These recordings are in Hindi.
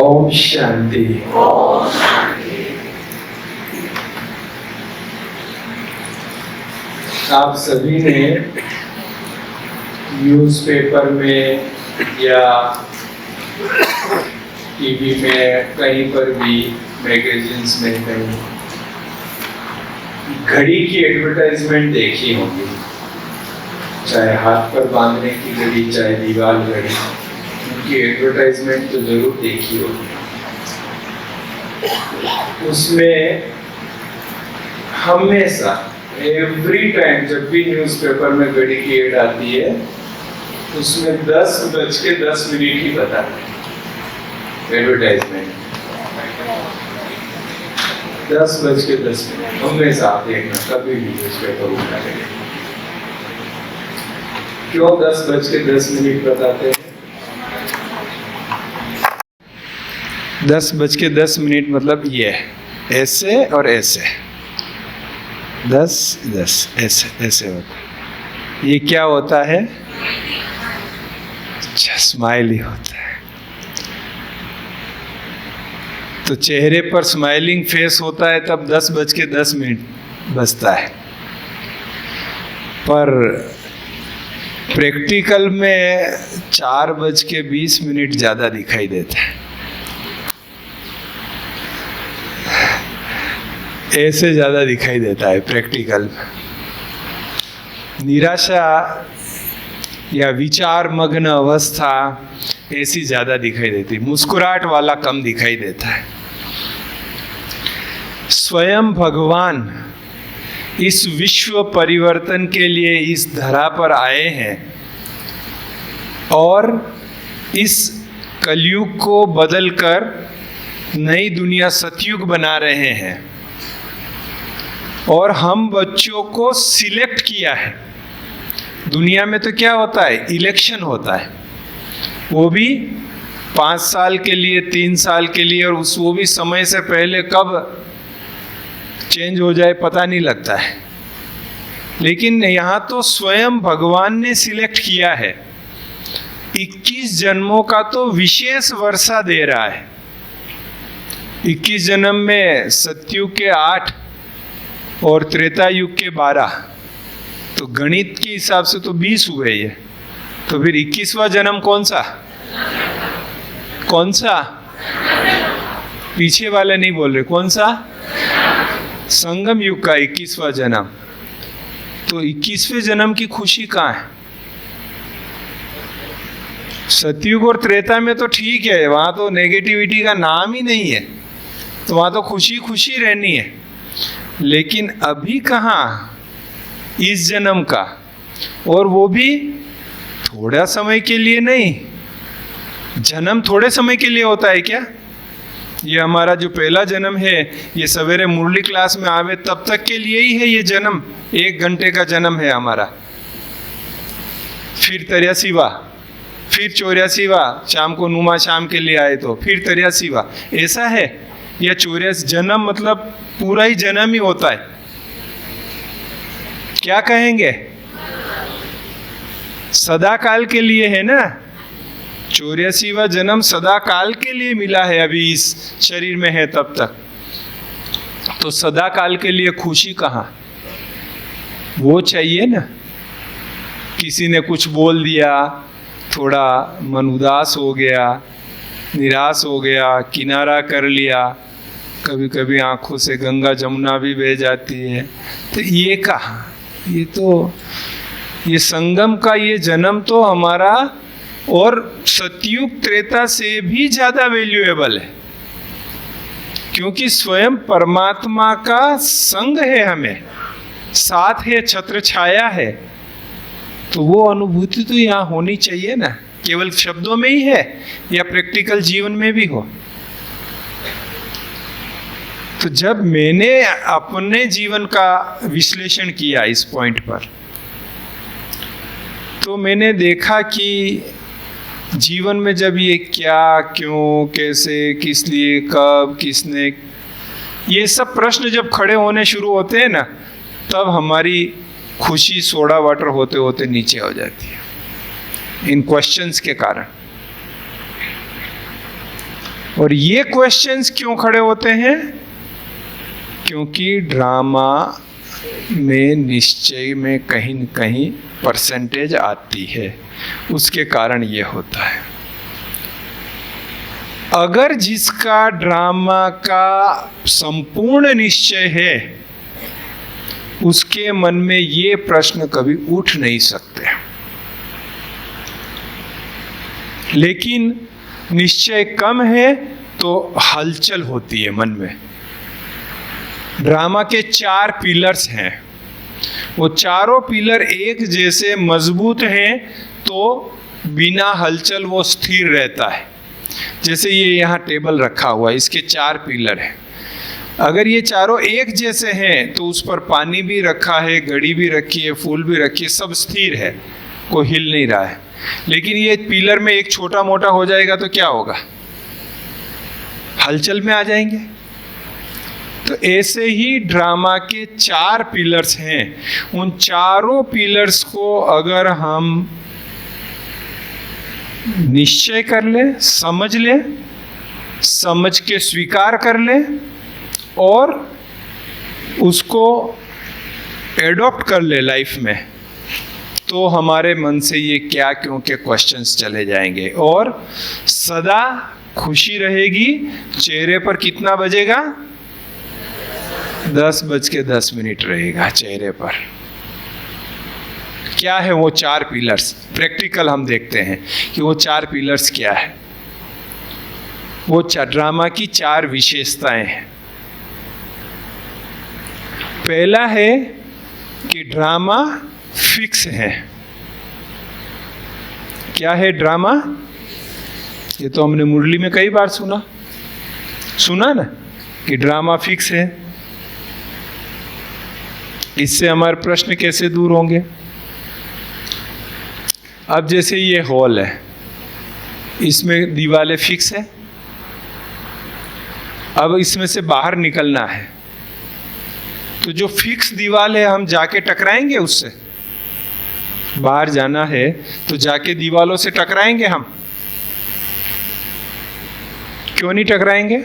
ओम शांति। आप सभी ने न्यूज़पेपर में या टीवी में कहीं पर भी, मैगजीन्स में कहीं घड़ी की एडवर्टाइजमेंट देखी होगी, चाहे हाथ पर बांधने की घड़ी, चाहे दीवार घड़ी, उनकी एडवर्टाइजमेंट तो जरूर देखी होगी। उसमें हमेशा एवरी टाइम जब भी न्यूज़पेपर में घड़ी की एड आती है, उसमें 10:10 ही बताते हैं एडवर्टाइजमेंट। 10:10 हमेशा आप देखना, कभी भी न्यूज़पेपर उठा लेंगे। क्यों 10:10 बताते हैं? 10:10 मतलब ये ऐसे और ऐसे, 10 ऐसे होता है। ये क्या होता है? स्माइल ही होता है। तो चेहरे पर स्माइलिंग फेस होता है तब 10:10 बजता है, पर प्रैक्टिकल में 4:20 ज़्यादा दिखाई देता है। ऐसे ज़्यादा दिखाई देता है प्रैक्टिकल में। निराशा या विचार मग्न अवस्था ऐसी ज़्यादा दिखाई देती, मुस्कुराहट वाला कम दिखाई देता है। स्वयं भगवान इस विश्व परिवर्तन के लिए इस धरा पर आए हैं और इस कलयुग को बदलकर नई दुनिया सतयुग बना रहे हैं, और हम बच्चों को सिलेक्ट किया है। दुनिया में तो क्या होता है? इलेक्शन होता है, वो भी 5 साल के लिए, 3 साल के लिए, और वो भी समय से पहले कब चेंज हो जाए पता नहीं लगता है। लेकिन यहाँ तो स्वयं भगवान ने सिलेक्ट किया है। 21 जन्मों का तो विशेष वर्षा दे रहा है। 21 जन्म में सतयुग के 8 और त्रेता युग के 12, तो गणित के हिसाब से तो 20 हुए ये। तो फिर 21वां जन्म कौन सा? पीछे वाले नहीं बोल रहे, कौन सा? संगम युग का 21वां जन्म। तो 21वें जन्म की खुशी कहाँ है? सतयुग और त्रेता में तो ठीक है, वहां तो नेगेटिविटी का नाम ही नहीं है, तो वहां तो खुशी खुशी रहनी है। लेकिन अभी कहाँ इस जन्म का, और वो भी थोड़ा समय के लिए नहीं। जन्म थोड़े समय के लिए होता है क्या? ये हमारा जो पहला जन्म है, ये सवेरे मुरली क्लास में आवे तब तक के लिए ही है ये जन्म। 1 घंटे का जन्म है हमारा। फिर 83वां, फिर 84वां, शाम को नुमा शाम के लिए आए तो फिर 83वां, ऐसा है? या 84 जन्म मतलब पूरा ही जन्म ही होता है? क्या कहेंगे? सदा काल के लिए है ना। 84वां जन्म सदा काल के लिए मिला है, अभी इस शरीर में है तब तक। तो सदा काल के लिए खुशी कहाँ? वो चाहिए ना। किसी ने कुछ बोल दिया, थोड़ा मन उदास हो गया, निराश हो गया, किनारा कर लिया, कभी कभी आंखों से गंगा जमुना भी बह जाती है। तो ये कहाँ? ये संगम का ये जन्म तो हमारा और सतयुग त्रेता से भी ज्यादा वैल्यूएबल है, क्योंकि स्वयं परमात्मा का संग है, हमें साथ है, छत्र छाया है। तो वो अनुभूति तो यहाँ होनी चाहिए ना। केवल शब्दों में ही है या प्रैक्टिकल जीवन में भी हो? तो जब मैंने अपने जीवन का विश्लेषण किया इस पॉइंट पर, तो मैंने देखा कि जीवन में जब ये क्या, क्यों, कैसे, किस लिए, कब, किसने, ये सब प्रश्न जब खड़े होने शुरू होते हैं ना, तब हमारी खुशी सोडा वाटर होते होते नीचे हो जाती है इन क्वेश्चंस के कारण। और ये क्वेश्चंस क्यों खड़े होते हैं? क्योंकि ड्रामा में निश्चय में कहीं न कहीं परसेंटेज आती है, उसके कारण ये होता है। अगर जिसका ड्रामा का संपूर्ण निश्चय है, उसके मन में ये प्रश्न कभी उठ नहीं सकते। लेकिन निश्चय कम है तो हलचल होती है मन में। ड्रामा के 4 पिलर्स हैं, वो चारों पिलर एक जैसे मजबूत हैं तो बिना हलचल वो स्थिर रहता है। जैसे ये यहाँ टेबल रखा हुआ है, इसके 4 पिलर हैं। अगर ये चारों एक जैसे हैं तो उस पर पानी भी रखा है, घड़ी भी रखी है, फूल भी रखी है, सब स्थिर है, कोई हिल नहीं रहा है। लेकिन ये पिलर में एक छोटा मोटा हो जाएगा तो क्या होगा? हलचल में आ जाएंगे। तो ऐसे ही ड्रामा के 4 पिलर्स हैं। उन चारों पिलर्स को अगर हम निश्चय कर ले, समझ के स्वीकार कर ले और उसको एडॉप्ट कर ले लाइफ में, तो हमारे मन से ये क्या क्यों के क्वेश्चंस चले जाएंगे और सदा खुशी रहेगी। चेहरे पर कितना बजेगा? 10:10 रहेगा चेहरे पर। क्या है वो 4 पिलर्स? प्रैक्टिकल हम देखते हैं कि वो 4 पिलर्स क्या है। वो ड्रामा की 4 विशेषताएं हैं। पहला है कि ड्रामा फिक्स है। क्या है ड्रामा? ये तो हमने मुरली में कई बार सुना ना कि ड्रामा फिक्स है। इससे हमारे प्रश्न कैसे दूर होंगे? अब जैसे ये हॉल है, इसमें दीवारें फिक्स है। अब इसमें से बाहर निकलना है तो जो फिक्स दीवार है हम जाके टकराएंगे उससे। बाहर जाना है तो जाके दीवारों से टकराएंगे हम? क्यों नहीं टकराएंगे?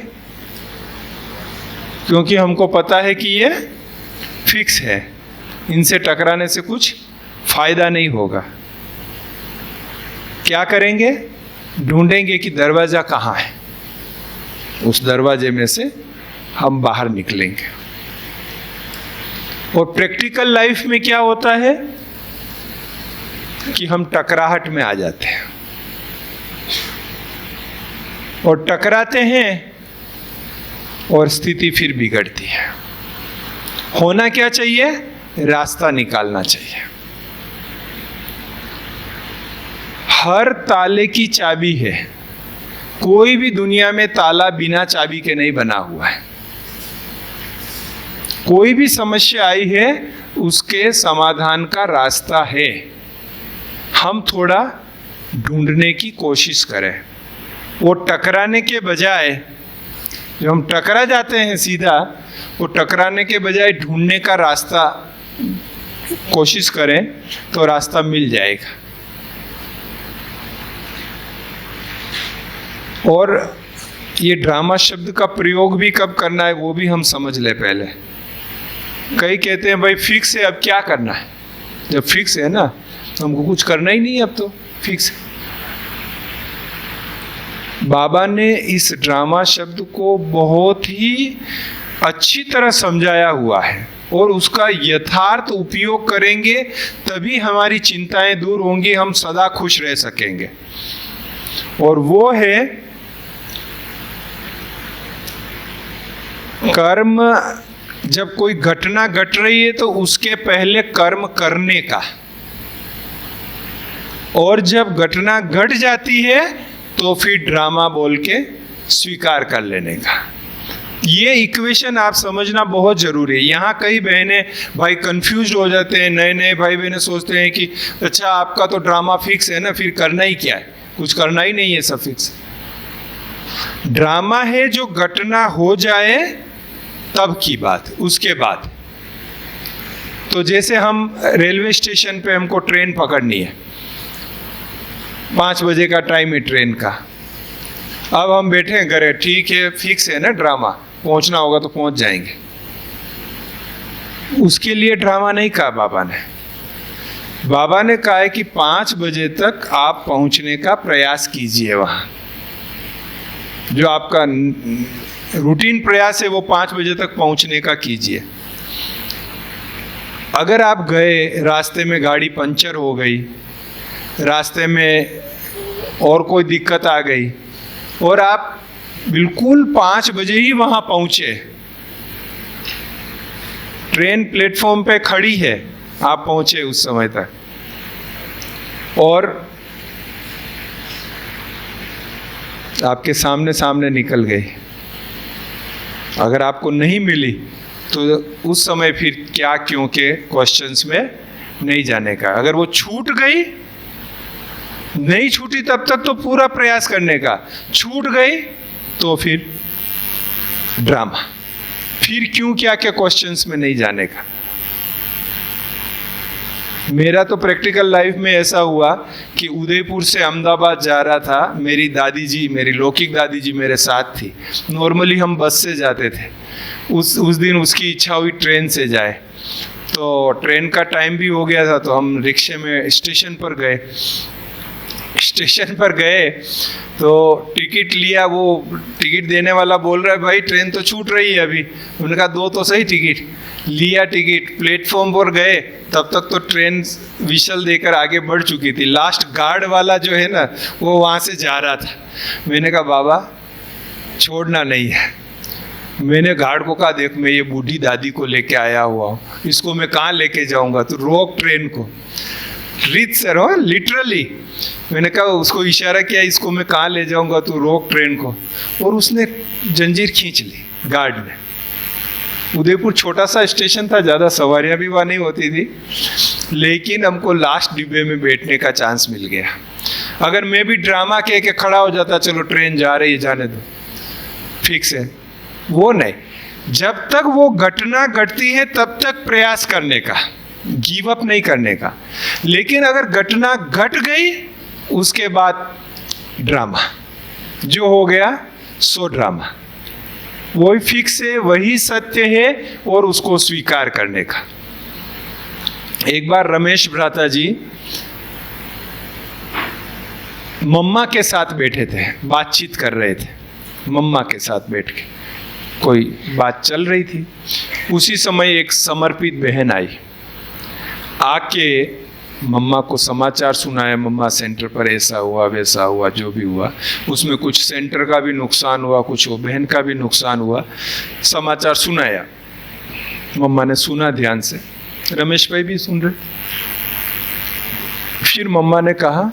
क्योंकि हमको पता है कि ये फिक्स है, इनसे टकराने से कुछ फायदा नहीं होगा। क्या करेंगे? ढूंढेंगे कि दरवाजा कहाँ है, उस दरवाजे में से हम बाहर निकलेंगे। और प्रैक्टिकल लाइफ में क्या होता है कि हम टकराहट में आ जाते हैं और टकराते हैं और स्थिति फिर बिगड़ती है। होना क्या चाहिए? रास्ता निकालना चाहिए। हर ताले की चाबी है। कोई भी दुनिया में ताला बिना चाबी के नहीं बना हुआ है। कोई भी समस्या आई है उसके समाधान का रास्ता है। हम थोड़ा ढूंढने की कोशिश करें। वो टकराने के बजाय, जब हम टकरा जाते हैं सीधा, वो टकराने के बजाय ढूंढने का रास्ता कोशिश करें तो रास्ता मिल जाएगा। और ये ड्रामा शब्द का प्रयोग भी कब करना है वो भी हम समझ ले पहले। कई कहते हैं भाई फिक्स है, अब क्या करना है? जब फिक्स है ना तो हमको कुछ करना ही नहीं है, अब तो फिक्स है। बाबा ने इस ड्रामा शब्द को बहुत ही अच्छी तरह समझाया हुआ है और उसका यथार्थ उपयोग करेंगे तभी हमारी चिंताएं दूर होंगी, हम सदा खुश रह सकेंगे। और वो है कर्म। जब कोई घटना घट रही है तो उसके पहले कर्म करने का, और जब घटना घट जाती है तो फिर ड्रामा बोल के स्वीकार कर लेने का। ये इक्वेशन आप समझना बहुत जरूरी है। यहाँ कई बहनें भाई कंफ्यूज हो जाते हैं, नए नए भाई बहनें सोचते हैं कि अच्छा आपका तो ड्रामा फिक्स है ना, फिर करना ही क्या है? कुछ करना ही नहीं है, सब फिक्स। ड्रामा है जो घटना हो जाए तब की बात, उसके बाद। तो जैसे हम रेलवे स्टेशन पे हमको ट्रेन पकड़नी है, 5 बजे का टाइम है ट्रेन का, अब हम बैठे हैं घरे, ठीक है, फिक्स है ना ड्रामा, पहुंचना होगा तो पहुंच जाएंगे। उसके लिए ड्रामा नहीं कहा बाबा ने। बाबा ने कहा है कि 5 बजे तक आप पहुंचने का प्रयास कीजिए। वहां जो आपका रूटीन प्रयास है वो 5 बजे तक पहुंचने का कीजिए। अगर आप गए, रास्ते में गाड़ी पंचर हो गई, रास्ते में और कोई दिक्कत आ गई और आप बिल्कुल 5 बजे ही वहां पहुंचे, ट्रेन प्लेटफॉर्म पे खड़ी है, आप पहुंचे उस समय तक और आपके सामने सामने निकल गई, अगर आपको नहीं मिली तो उस समय फिर क्या क्यों के क्वेश्चंस में नहीं जाने का। अगर वो छूट गई, नहीं छूटी तब तक तो पूरा प्रयास करने का, छूट गई तो फिर ड्रामा, फिर क्यों क्या क्या क्वेश्चंस में नहीं जाने का। मेरा तो प्रैक्टिकल लाइफ में ऐसा हुआ कि उदयपुर से अहमदाबाद जा रहा था, मेरी दादी जी, मेरी लौकिक दादी जी मेरे साथ थी। नॉर्मली हम बस से जाते थे, उस दिन उसकी इच्छा हुई ट्रेन से जाए, तो ट्रेन का टाइम भी हो गया था, तो हम रिक्शे में स्टेशन पर गए। स्टेशन पर गए तो टिकट लिया, वो टिकट देने वाला बोल रहा है भाई ट्रेन तो छूट रही है अभी। उन्होंने कहा दो तो सही टिकट। लिया टिकट, प्लेटफॉर्म पर गए, तब तक तो ट्रेन विशल देकर आगे बढ़ चुकी थी। लास्ट गार्ड वाला जो है ना, वो वहाँ से जा रहा था। मैंने कहा बाबा छोड़ना नहीं है। मैंने गार्ड को कहा देख मैं ये बूढ़ी दादी को लेके आया हुआ हूँ, इसको मैं कहाँ लेके जाऊँगा, तो रोक ट्रेन को। रीत सर हो लिटरली, मैंने कहा उसको इशारा किया इसको मैं कहाँ ले जाऊंगा, तू रोक ट्रेन को। और उसने जंजीर खींच ली गार्ड ने। उदयपुर छोटा सा स्टेशन था, ज़्यादा सवारियाँ भी वहाँ नहीं होती थी, लेकिन हमको लास्ट डिब्बे में बैठने का चांस मिल गया। अगर मैं भी ड्रामा कह के खड़ा हो जाता, चलो ट्रेन जा रही है जाने दो, फिक्स है, वो नहीं। जब तक वो घटना घटती है तब तक प्रयास करने का, गिव अप नहीं करने का। लेकिन अगर घटना घट गई उसके बाद ड्रामा, जो हो गया सो ड्रामा, वही फिक्स है, वही सत्य है और उसको स्वीकार करने का। एक बार रमेश भ्राता जी मम्मा के साथ बैठे थे, बातचीत कर रहे थे, मम्मा के साथ बैठ के कोई बात चल रही थी। उसी समय एक समर्पित बहन आई, आके मम्मा को समाचार सुनाया, मम्मा सेंटर पर ऐसा हुआ वैसा हुआ, जो भी हुआ उसमें कुछ सेंटर का भी नुकसान हुआ, कुछ वो बहन का भी नुकसान हुआ, समाचार सुनाया। मम्मा ने सुना ध्यान से, रमेश भाई भी सुन रहे। फिर मम्मा ने कहा,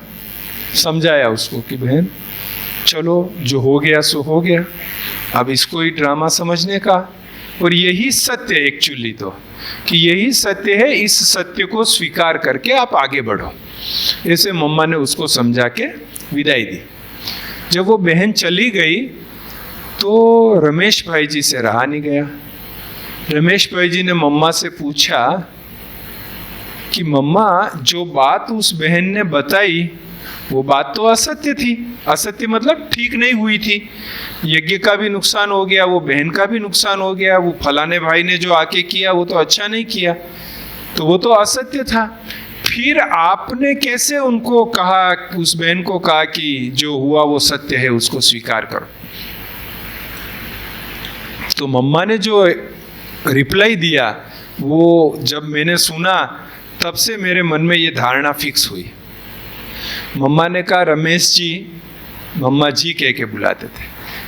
समझाया उसको कि बहन चलो जो हो गया सो हो गया, अब इसको ही ड्रामा समझने का, और यही सत्य एक्चुअली तो कि यही सत्य है, इस सत्य को स्वीकार करके आप आगे बढ़ो। ऐसे मम्मा ने उसको समझा के विदाई दी। जब वो बहन चली गई तो रमेश भाई जी से रहा नहीं गया। रमेश भाई जी ने मम्मा से पूछा कि मम्मा जो बात उस बहन ने बताई वो बात तो असत्य थी। असत्य मतलब ठीक नहीं हुई थी, यज्ञ का भी नुकसान हो गया, वो बहन का भी नुकसान हो गया, वो फलाने भाई ने जो आके किया वो तो अच्छा नहीं किया, तो वो तो असत्य था। फिर आपने कैसे उनको कहा, उस बहन को कहा कि जो हुआ वो सत्य है, उसको स्वीकार करो। तो मम्मा ने जो रिप्लाई दिया वो जब मैंने सुना तब से मेरे मन में ये धारणा फिक्स हुई। मम्मा ने कहा रमेश जी, मम्मा जी कह के बुलाते थे,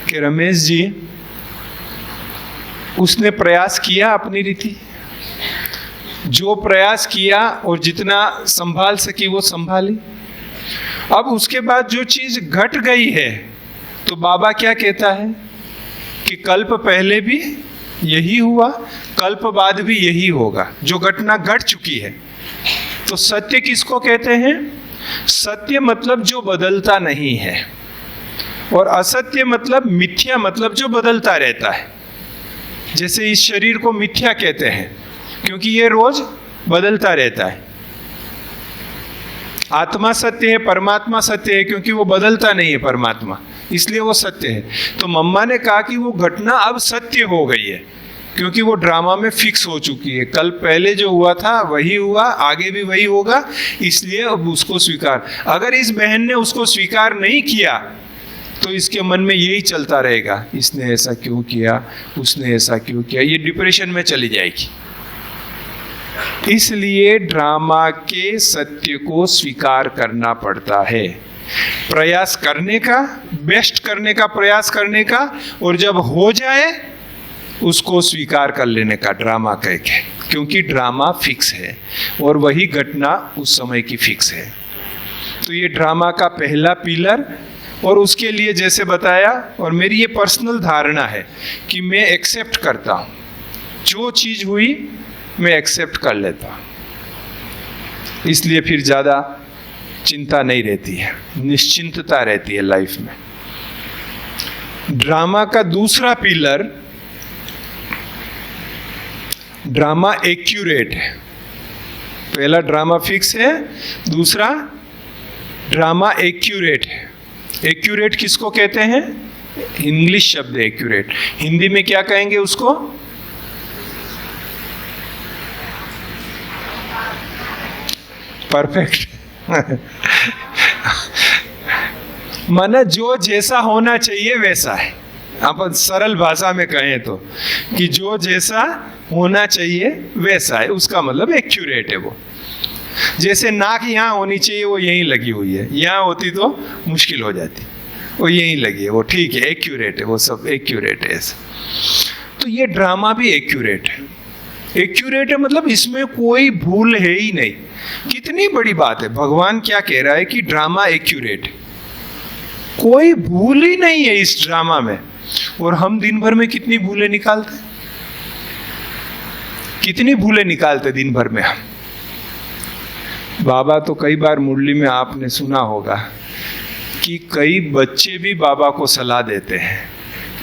कि रमेश जी उसने प्रयास किया अपनी रीति, जो प्रयास किया और जितना संभाल सकी वो संभाली। अब उसके बाद जो चीज घट गई है तो बाबा क्या कहता है कि कल्प पहले भी यही हुआ, कल्प बाद भी यही होगा, जो घटना घट चुकी है। तो सत्य किसको कहते हैं? सत्य मतलब जो बदलता नहीं है, और असत्य मतलब मिथ्या, मतलब जो बदलता रहता है। जैसे इस शरीर को मिथ्या कहते हैं क्योंकि ये रोज बदलता रहता है। आत्मा सत्य है, परमात्मा सत्य है, क्योंकि वो बदलता नहीं है परमात्मा, इसलिए वो सत्य है। तो मम्मा ने कहा कि वो घटना अब सत्य हो गई है, क्योंकि वो ड्रामा में फिक्स हो चुकी है, कल पहले जो हुआ था वही हुआ, आगे भी वही होगा, इसलिए अब उसको स्वीकार। अगर इस बहन ने उसको स्वीकार नहीं किया तो इसके मन में यही चलता रहेगा, इसने ऐसा क्यों किया, उसने ऐसा क्यों किया, ये डिप्रेशन में चली जाएगी। इसलिए ड्रामा के सत्य को स्वीकार करना पड़ता है, प्रयास करने का, बेस्ट करने का प्रयास करने का, और जब हो जाए उसको स्वीकार कर लेने का ड्रामा कह के, क्योंकि ड्रामा फिक्स है और वही घटना उस समय की फिक्स है। तो ये ड्रामा का पहला पिलर। और उसके लिए जैसे बताया, और मेरी ये पर्सनल धारणा है कि मैं एक्सेप्ट करता हूँ, जो चीज़ हुई मैं एक्सेप्ट कर लेता हूँ, इसलिए फिर ज़्यादा चिंता नहीं रहती है, निश्चिंतता रहती है लाइफ में। ड्रामा का दूसरा पिलर, ड्रामा एक्यूरेट है। पहला ड्रामा फिक्स है, दूसरा ड्रामा एक्यूरेट है। एक्यूरेट किसको कहते हैं? इंग्लिश शब्द है एक्यूरेट, हिंदी में क्या कहेंगे उसको? परफेक्ट। माना जो जैसा होना चाहिए वैसा है, अपन सरल भाषा में कहें तो, कि जो जैसा होना चाहिए वैसा है, उसका मतलब एक्यूरेट है वो। जैसे नाक यहाँ होनी चाहिए वो यहीं लगी हुई है, यहाँ होती तो मुश्किल हो जाती, वो यहीं लगी है, वो ठीक है, एक्यूरेट है, वो सब एक्यूरेट है ऐसा। तो ये ड्रामा भी एक्यूरेट है। एक्यूरेट है मतलब इसमें कोई भूल है ही नहीं। कितनी बड़ी बात है, भगवान क्या कह रहा है कि ड्रामा एक्यूरेट है, कोई भूल ही नहीं है इस ड्रामा में। और हम दिन भर में कितनी भूलें निकालते, कितनी भूलें निकालते दिन भर में हम। बाबा तो कई बार मुरली में आपने सुना होगा कि कई बच्चे भी बाबा को सलाह देते हैं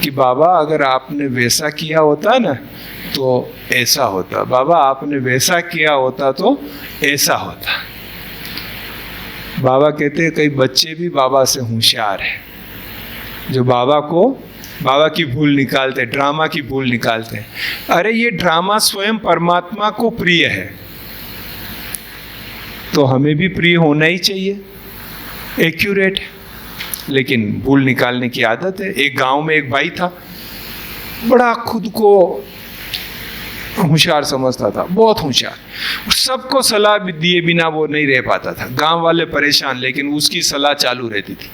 कि बाबा अगर आपने वैसा किया होता ना तो ऐसा होता, बाबा आपने वैसा किया होता तो ऐसा होता। बाबा कहते हैं कई बच्चे भी बाबा से होशियार हैं, जो बाबा की भूल निकालते, ड्रामा की भूल निकालते हैं। अरे ये ड्रामा स्वयं परमात्मा को प्रिय है, तो हमें भी प्रिय होना ही चाहिए, एक्यूरेट। लेकिन भूल निकालने की आदत है। एक गांव में एक भाई था, बड़ा खुद को होशियार समझता था, बहुत होशियार, सबको सलाह दिए बिना वो नहीं रह पाता था। गांव वाले परेशान, लेकिन उसकी सलाह चालू रहती थी।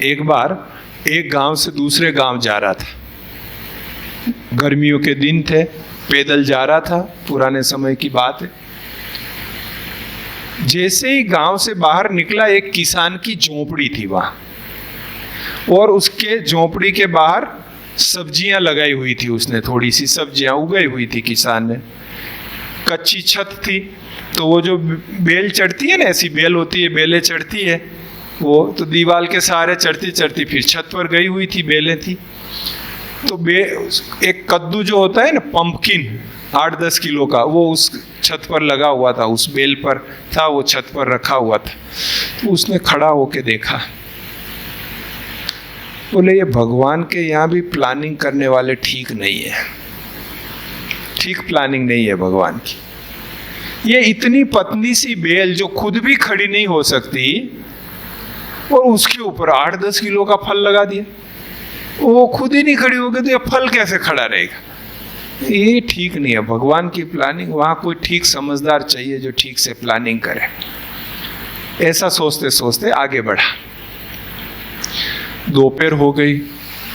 एक बार एक गांव से दूसरे गांव जा रहा था, गर्मियों के दिन थे, पैदल जा रहा था, पुराने समय की बात है। जैसे ही गांव से बाहर निकला, एक किसान की झोपड़ी थी वहां, और उसके झोपड़ी के बाहर सब्जियां लगाई हुई थी, उसने थोड़ी सी सब्जियां उगाई हुई थी किसान ने। कच्ची छत थी, तो वो जो बेल चढ़ती है ना, ऐसी बेल होती है, बेलें चढ़ती है, वो तो दीवार के सहारे चढ़ती चढ़ती फिर छत पर गई हुई थी, बेलें थी। तो एक कद्दू जो होता है ना, पंपकिन 8-10 किलो का, वो उस छत पर लगा हुआ था, उस बेल पर था, वो छत पर रखा हुआ था। तो उसने खड़ा होके देखा, बोले ये भगवान के यहाँ भी प्लानिंग करने वाले ठीक नहीं है, ठीक प्लानिंग नहीं है भगवान की। ये इतनी पतली सी बेल जो खुद भी खड़ी नहीं हो सकती, और उसके ऊपर 8-10 किलो का फल लगा दिया, वो खुद ही नहीं खड़ी होगी तो ये फल कैसे खड़ा रहेगा? ये ठीक नहीं है भगवान की प्लानिंग। वहां कोई ठीक समझदार चाहिए जो ठीक से प्लानिंग करे। ऐसा सोचते सोचते आगे बढ़ा। दोपहर हो गई,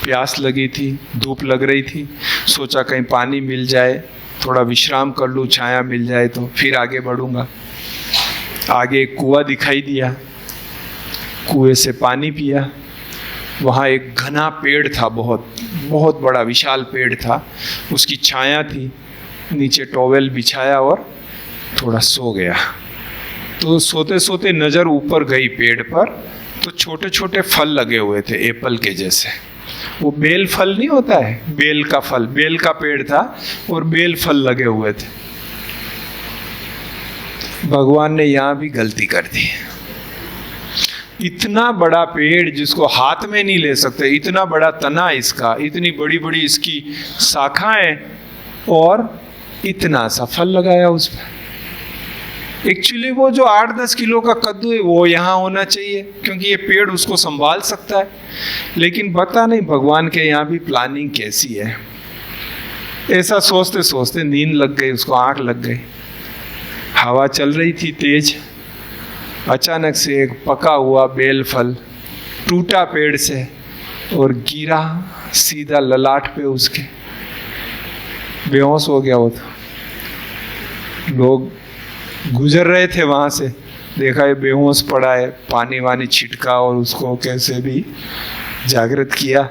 प्यास लगी थी, धूप लग रही थी, सोचा कहीं पानी मिल जाए, थोड़ा विश्राम कर लूँ, छाया मिल जाए तो फिर आगे बढ़ूंगा। आगे एक कुआं दिखाई दिया, कुएं से पानी पिया। वहाँ एक घना पेड़ था, बहुत बहुत बड़ा विशाल पेड़ था, उसकी छाया थी, नीचे टॉवेल बिछाया और थोड़ा सो गया। तो सोते सोते नज़र ऊपर गई पेड़ पर, तो छोटे छोटे फल लगे हुए थे एप्पल के जैसे। वो बेल फल नहीं होता है, बेल का फल, बेल का पेड़ था और बेल फल लगे हुए थे। भगवान ने यहाँ भी गलती कर दी। इतना बड़ा पेड़ जिसको हाथ में नहीं ले सकते, इतना बड़ा तना इसका, इतनी बड़ी बड़ी इसकी शाखाएं, और इतना सा फल लगाया उस पर। एक्चुअली वो जो 8-10 किलो का कद्दू है वो यहाँ होना चाहिए, क्योंकि ये पेड़ उसको संभाल सकता है। लेकिन पता नहीं भगवान के यहाँ भी प्लानिंग कैसी है। ऐसा सोचते सोचते नींद लग गई उसको, आंख लग गई। हवा चल रही थी तेज, अचानक से एक पका हुआ बेल फल टूटा पेड़ से और गिरा सीधा ललाट पे उसके। बेहोश हो गया वो तो। लोग गुजर रहे थे वहां से, देखा ये बेहोश पड़ा है, पानी वानी छिटका और उसको कैसे भी जागृत किया।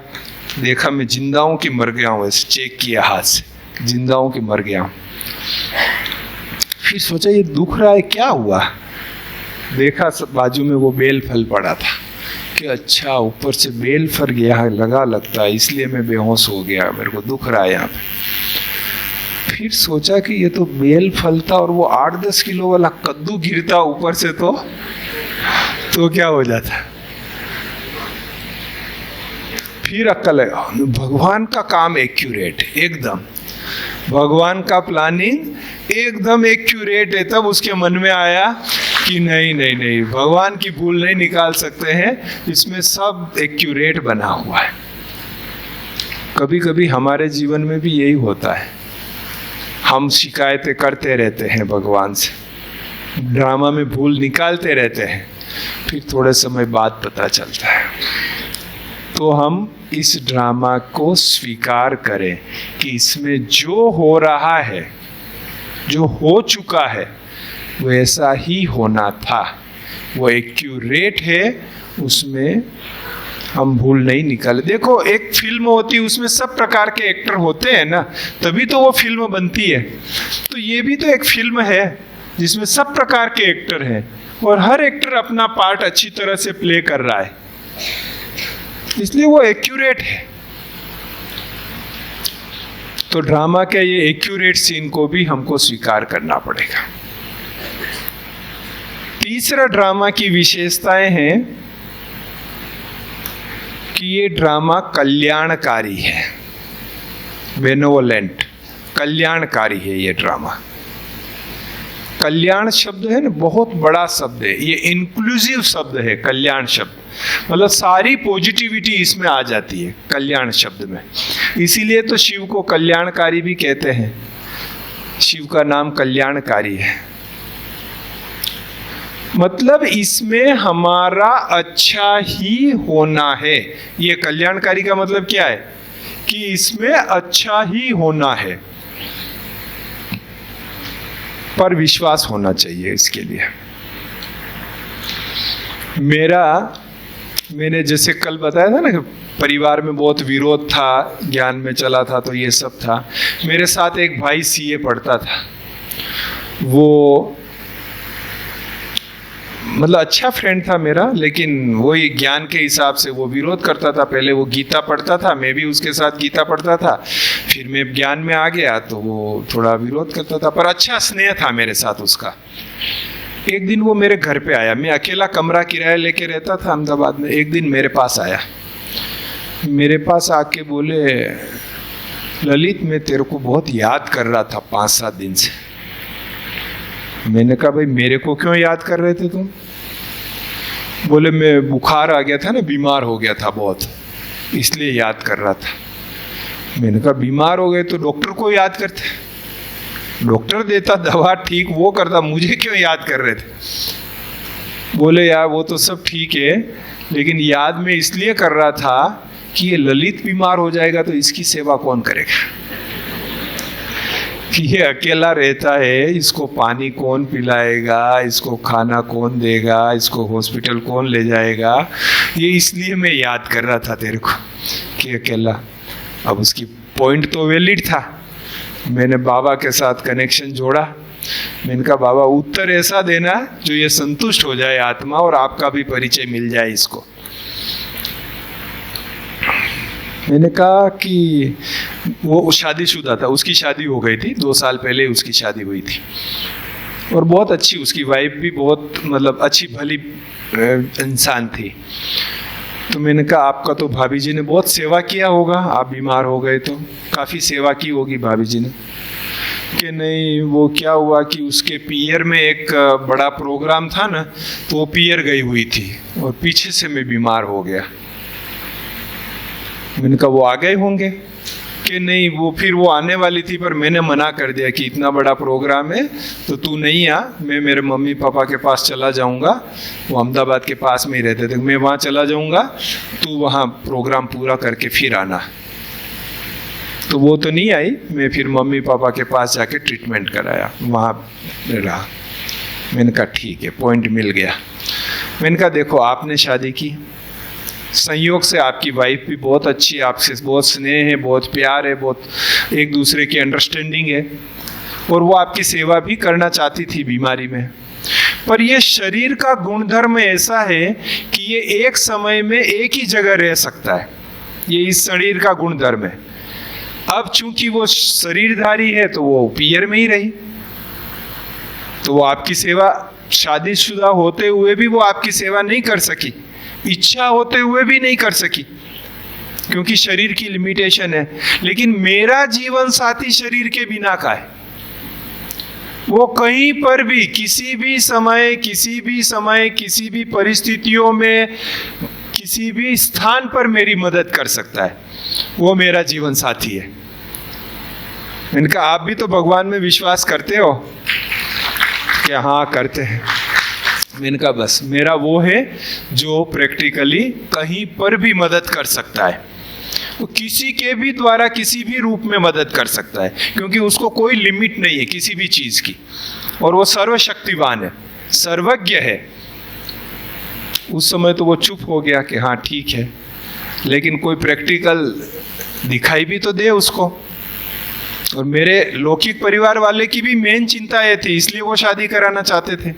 देखा मैं जिंदा हूं कि मर गया हूं, ऐसे चेक किया हाथ से, जिंदा हूं कि मर गया हूं। फिर सोचा ये दुख रहा है, क्या हुआ? देखा बाजू में वो बेल फल पड़ा था कि अच्छा ऊपर से बेल फल गया लगा लगता है, इसलिए मैं बेहोश हो गया, मेरे को दुख रहा है यहाँ पे। फिर सोचा कि ये तो बेल फल था और वो 8-10 किलो वाला कद्दू गिरता ऊपर से तो क्या हो जाता। फिर अक्ल है, भगवान का काम एक्यूरेट एकदम, भगवान का प्लानिंग एकदम एक्यूरेट है। तब उसके मन में आया कि नहीं नहीं नहीं, भगवान की भूल नहीं निकाल सकते हैं, इसमें सब एक्यूरेट बना हुआ है। कभी कभी हमारे जीवन में भी यही होता है, हम शिकायतें करते रहते हैं भगवान से, ड्रामा में भूल निकालते रहते हैं, फिर थोड़े समय बाद पता चलता है। तो हम इस ड्रामा को स्वीकार करें कि इसमें जो हो रहा है, जो हो चुका है, वैसा ही होना था, वो एक्यूरेट है, उसमें हम भूल नहीं निकाले। देखो एक फिल्म होती है, उसमें सब प्रकार के एक्टर होते हैं ना, तभी तो वो फिल्म बनती है। तो ये भी तो एक फिल्म है जिसमें सब प्रकार के एक्टर हैं और हर एक्टर अपना पार्ट अच्छी तरह से प्ले कर रहा है, इसलिए वो एक्यूरेट है। तो ड्रामा के ये एक्यूरेट सीन को भी हमको स्वीकार करना पड़ेगा। तीसरा ड्रामा की विशेषताएं हैं कि ये ड्रामा कल्याणकारी है, बेनोवलेंट, कल्याणकारी है ये ड्रामा। कल्याण शब्द है ना, बहुत बड़ा शब्द है, ये इंक्लूसिव शब्द है कल्याण शब्द, मतलब सारी पॉजिटिविटी इसमें आ जाती है कल्याण शब्द में। इसीलिए तो शिव को कल्याणकारी भी कहते हैं, शिव का नाम कल्याणकारी है। मतलब इसमें हमारा अच्छा ही होना है। ये कल्याणकारी का मतलब क्या है कि इसमें अच्छा ही होना है, पर विश्वास होना चाहिए इसके लिए। मैंने जैसे कल बताया था ना कि परिवार में बहुत विरोध था, ज्ञान में चला था तो ये सब था। मेरे साथ एक भाई सीए पढ़ता था, वो मतलब अच्छा फ्रेंड था मेरा, लेकिन वही ज्ञान के हिसाब से वो विरोध करता था। पहले वो गीता पढ़ता था, मैं भी उसके साथ गीता पढ़ता था, फिर मैं ज्ञान में आ गया तो वो थोड़ा विरोध करता था, पर अच्छा स्नेह था मेरे साथ उसका। एक दिन वो मेरे घर पे आया, मैं अकेला कमरा किराया लेके रहता था अहमदाबाद में। एक दिन मेरे पास आया, मेरे पास आके बोले, ललित मैं तेरे को बहुत याद कर रहा था 5-7 दिन से। मैंने कहा भाई मेरे को क्यों याद कर रहे थे तुम? बोले मैं बुखार आ गया था ना, बीमार हो गया था बहुत, इसलिए याद कर रहा था। मैंने कहा बीमार हो गए तो डॉक्टर को याद करते, डॉक्टर देता दवा ठीक, वो करता, मुझे क्यों याद कर रहे थे? बोले यार वो तो सब ठीक है, लेकिन याद में इसलिए कर रहा था कि ये ललित बीमार हो जाएगा तो इसकी सेवा कौन करेगा, कि ये अकेला रहता है, इसको पानी कौन पिलाएगा, इसको खाना कौन देगा, इसको हॉस्पिटल कौन ले जाएगा। ये इसलिए मैं याद कर रहा था तेरे को कि अकेला। अब उसकी पॉइंट तो वैलिड था। मैंने बाबा के साथ कनेक्शन जोड़ा, मैंने कहा बाबा उत्तर ऐसा देना जो ये संतुष्ट हो जाए आत्मा और आपका भी परिचय मिल जाए इसको। मैंने कहा कि वो शादीशुदा था, उसकी शादी हो गई थी, 2 साल पहले उसकी शादी हुई थी। और बहुत अच्छी, उसकी वाइफ भी बहुत मतलब अच्छी भली इंसान थी। तो मैंने कहा आपका तो भाभी जी ने बहुत सेवा किया होगा, आप बीमार हो गए तो काफ़ी सेवा की होगी भाभी जी ने। कि नहीं, वो क्या हुआ कि उसके पियर में एक बड़ा प्रोग्राम था ना, तो वो पियर गई हुई थी और पीछे से मैं बीमार हो गया। मैंने कहा वो आ गए होंगे? कि नहीं, वो फिर वो आने वाली थी पर मैंने मना कर दिया कि इतना बड़ा प्रोग्राम है तो तू नहीं आ, मैं मेरे मम्मी पापा के पास चला जाऊंगा, वो अहमदाबाद के पास में ही रहते थे, मैं वहाँ चला जाऊंगा, तू वहाँ प्रोग्राम पूरा करके फिर आना। तो वो तो नहीं आई, मैं फिर मम्मी पापा के पास जाके ट्रीटमेंट कराया, वहाँ रहा। मैंने कहा ठीक है, पॉइंट मिल गया। मैंने कहा देखो आपने शादी की, संयोग से आपकी वाइफ भी बहुत अच्छी है, आपसे बहुत स्नेह है, बहुत प्यार है, बहुत एक दूसरे की अंडरस्टैंडिंग है, और वो आपकी सेवा भी करना चाहती थी बीमारी में। पर ये शरीर का गुणधर्म ऐसा है कि ये एक समय में एक ही जगह रह सकता है, ये इस शरीर का गुणधर्म है। अब चूंकि वो शरीरधारी है तो वो पियर में ही रही, तो वो आपकी सेवा, शादीशुदा होते हुए भी वो आपकी सेवा नहीं कर सकी, इच्छा होते हुए भी नहीं कर सकी, क्योंकि शरीर की लिमिटेशन है। लेकिन मेरा जीवन साथी शरीर के बिना का है, वो कहीं पर भी किसी भी समय किसी भी परिस्थितियों में किसी भी स्थान पर मेरी मदद कर सकता है, वो मेरा जीवन साथी है। मैंने कहा आप भी तो भगवान में विश्वास करते हो? कि हाँ करते हैं। मैंने कहा बस मेरा वो है जो प्रैक्टिकली कहीं पर भी मदद कर सकता है, वो किसी के भी द्वारा किसी भी रूप में मदद कर सकता है, क्योंकि उसको कोई लिमिट नहीं है किसी भी चीज की, और वो सर्वशक्तिवान है, सर्वज्ञ है। उस समय तो वो चुप हो गया कि हाँ ठीक है, लेकिन कोई प्रैक्टिकल दिखाई भी तो दे उसको। और मेरे लौकिक परिवार वाले की भी मेन चिंता ये थी, इसलिए वो शादी कराना चाहते थे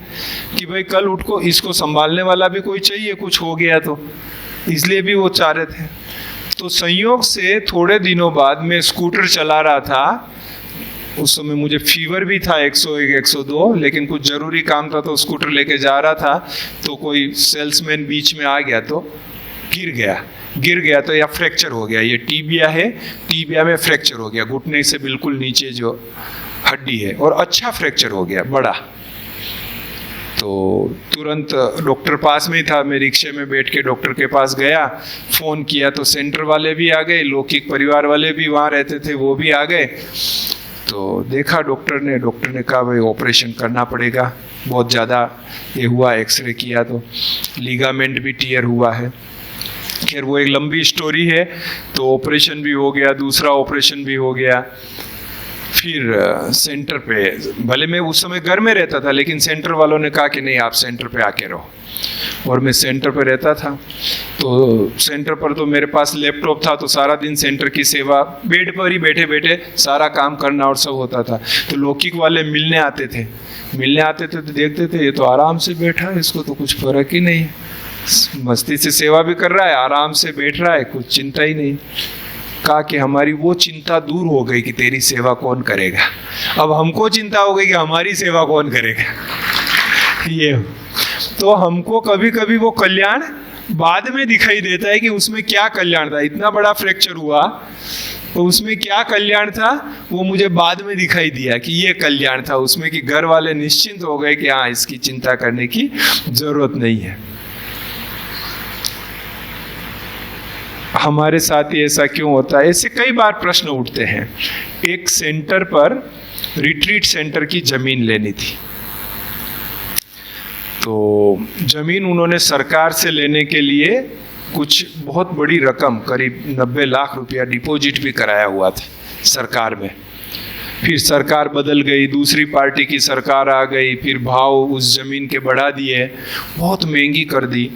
कि भाई कल उठ को इसको संभालने वाला भी कोई चाहिए, कुछ हो गया तो, इसलिए भी वो चाह रहे थे। तो संयोग से थोड़े दिनों बाद मैं स्कूटर चला रहा था, उस समय मुझे फीवर भी था 101 102, लेकिन कुछ ज़रूरी काम था तो स्कूटर लेके जा रहा था, तो कोई सेल्समैन बीच में आ गया तो गिर गया तो या फ्रैक्चर हो गया। ये टीबिया है, टीबिया में फ्रैक्चर हो गया, घुटने से बिल्कुल नीचे जो हड्डी है, और अच्छा फ्रैक्चर हो गया, बड़ा। तो तुरंत डॉक्टर पास में ही था, मैं रिक्शे में बैठ के डॉक्टर के पास गया, फ़ोन किया तो सेंटर वाले भी आ गए, लौकिक परिवार वाले भी वहाँ रहते थे वो भी आ गए। तो देखा डॉक्टर ने कहा भाई ऑपरेशन करना पड़ेगा, बहुत ज़्यादा ये हुआ, एक्सरे किया तो लिगामेंट भी टियर हुआ है। खैर वो एक लंबी स्टोरी है। तो ऑपरेशन भी हो गया, दूसरा ऑपरेशन भी हो गया। फिर सेंटर पे, भले मैं उस समय घर में रहता था, लेकिन सेंटर वालों ने कहा कि नहीं आप सेंटर पे आके रहो, और मैं सेंटर पे रहता था। तो सेंटर पर तो मेरे पास लैपटॉप था, तो सारा दिन सेंटर की सेवा, बेड पर ही बैठे बैठे सारा काम करना और सब होता था। तो लौकिक वाले मिलने आते थे तो देखते थे ये तो आराम से बैठा है, इसको तो कुछ फर्क ही नहीं है, मस्ती से सेवा भी कर रहा है, आराम से बैठ रहा है, कुछ चिंता ही नहीं। कहा कि हमारी वो चिंता दूर हो गई कि तेरी सेवा कौन करेगा, अब हमको चिंता हो गई कि हमारी सेवा कौन करेगा। ये तो हमको कभी कभी वो कल्याण बाद में दिखाई देता है कि उसमें क्या कल्याण था, इतना बड़ा फ्रैक्चर हुआ तो उसमें क्या कल्याण था, वो मुझे बाद में दिखाई दिया कि ये कल्याण था उसमें, कि घर वाले निश्चिंत हो गए कि हाँ इसकी चिंता करने की जरूरत नहीं है। हमारे साथ ही ऐसा क्यों होता है? ऐसे कई बार प्रश्न उठते हैं। एक सेंटर पर रिट्रीट सेंटर की जमीन लेनी थी, तो जमीन उन्होंने सरकार से लेने के लिए कुछ बहुत बड़ी रकम, करीब 90 लाख रुपया डिपॉजिट भी कराया हुआ था सरकार में। फिर सरकार बदल गई, दूसरी पार्टी की सरकार आ गई, फिर भाव उस जमीन के बढ़ा दिए, बहुत महंगी कर दी।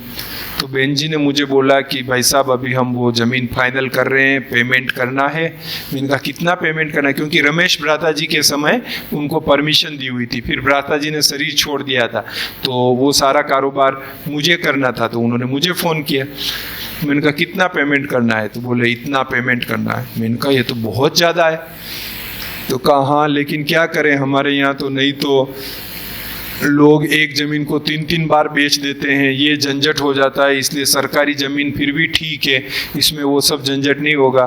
तो बहन जी ने मुझे बोला कि भाई साहब अभी हम वो ज़मीन फाइनल कर रहे हैं, पेमेंट करना है। मैंने कहा कितना पेमेंट करना है, क्योंकि रमेश भ्राता जी के समय उनको परमिशन दी हुई थी, फिर भ्राता जी ने शरीर छोड़ दिया था, तो वो सारा कारोबार मुझे करना था, तो उन्होंने मुझे फ़ोन किया। मैंने कहा कितना पेमेंट करना है, तो बोले इतना पेमेंट करना है। मैंने कहा ये तो बहुत ज़्यादा है। तो कहा हाँ लेकिन क्या करें, हमारे यहाँ तो नहीं तो लोग एक ज़मीन को 3-3 बार बेच देते हैं, ये झंझट हो जाता है, इसलिए सरकारी ज़मीन फिर भी ठीक है, इसमें वो सब झंझट नहीं होगा।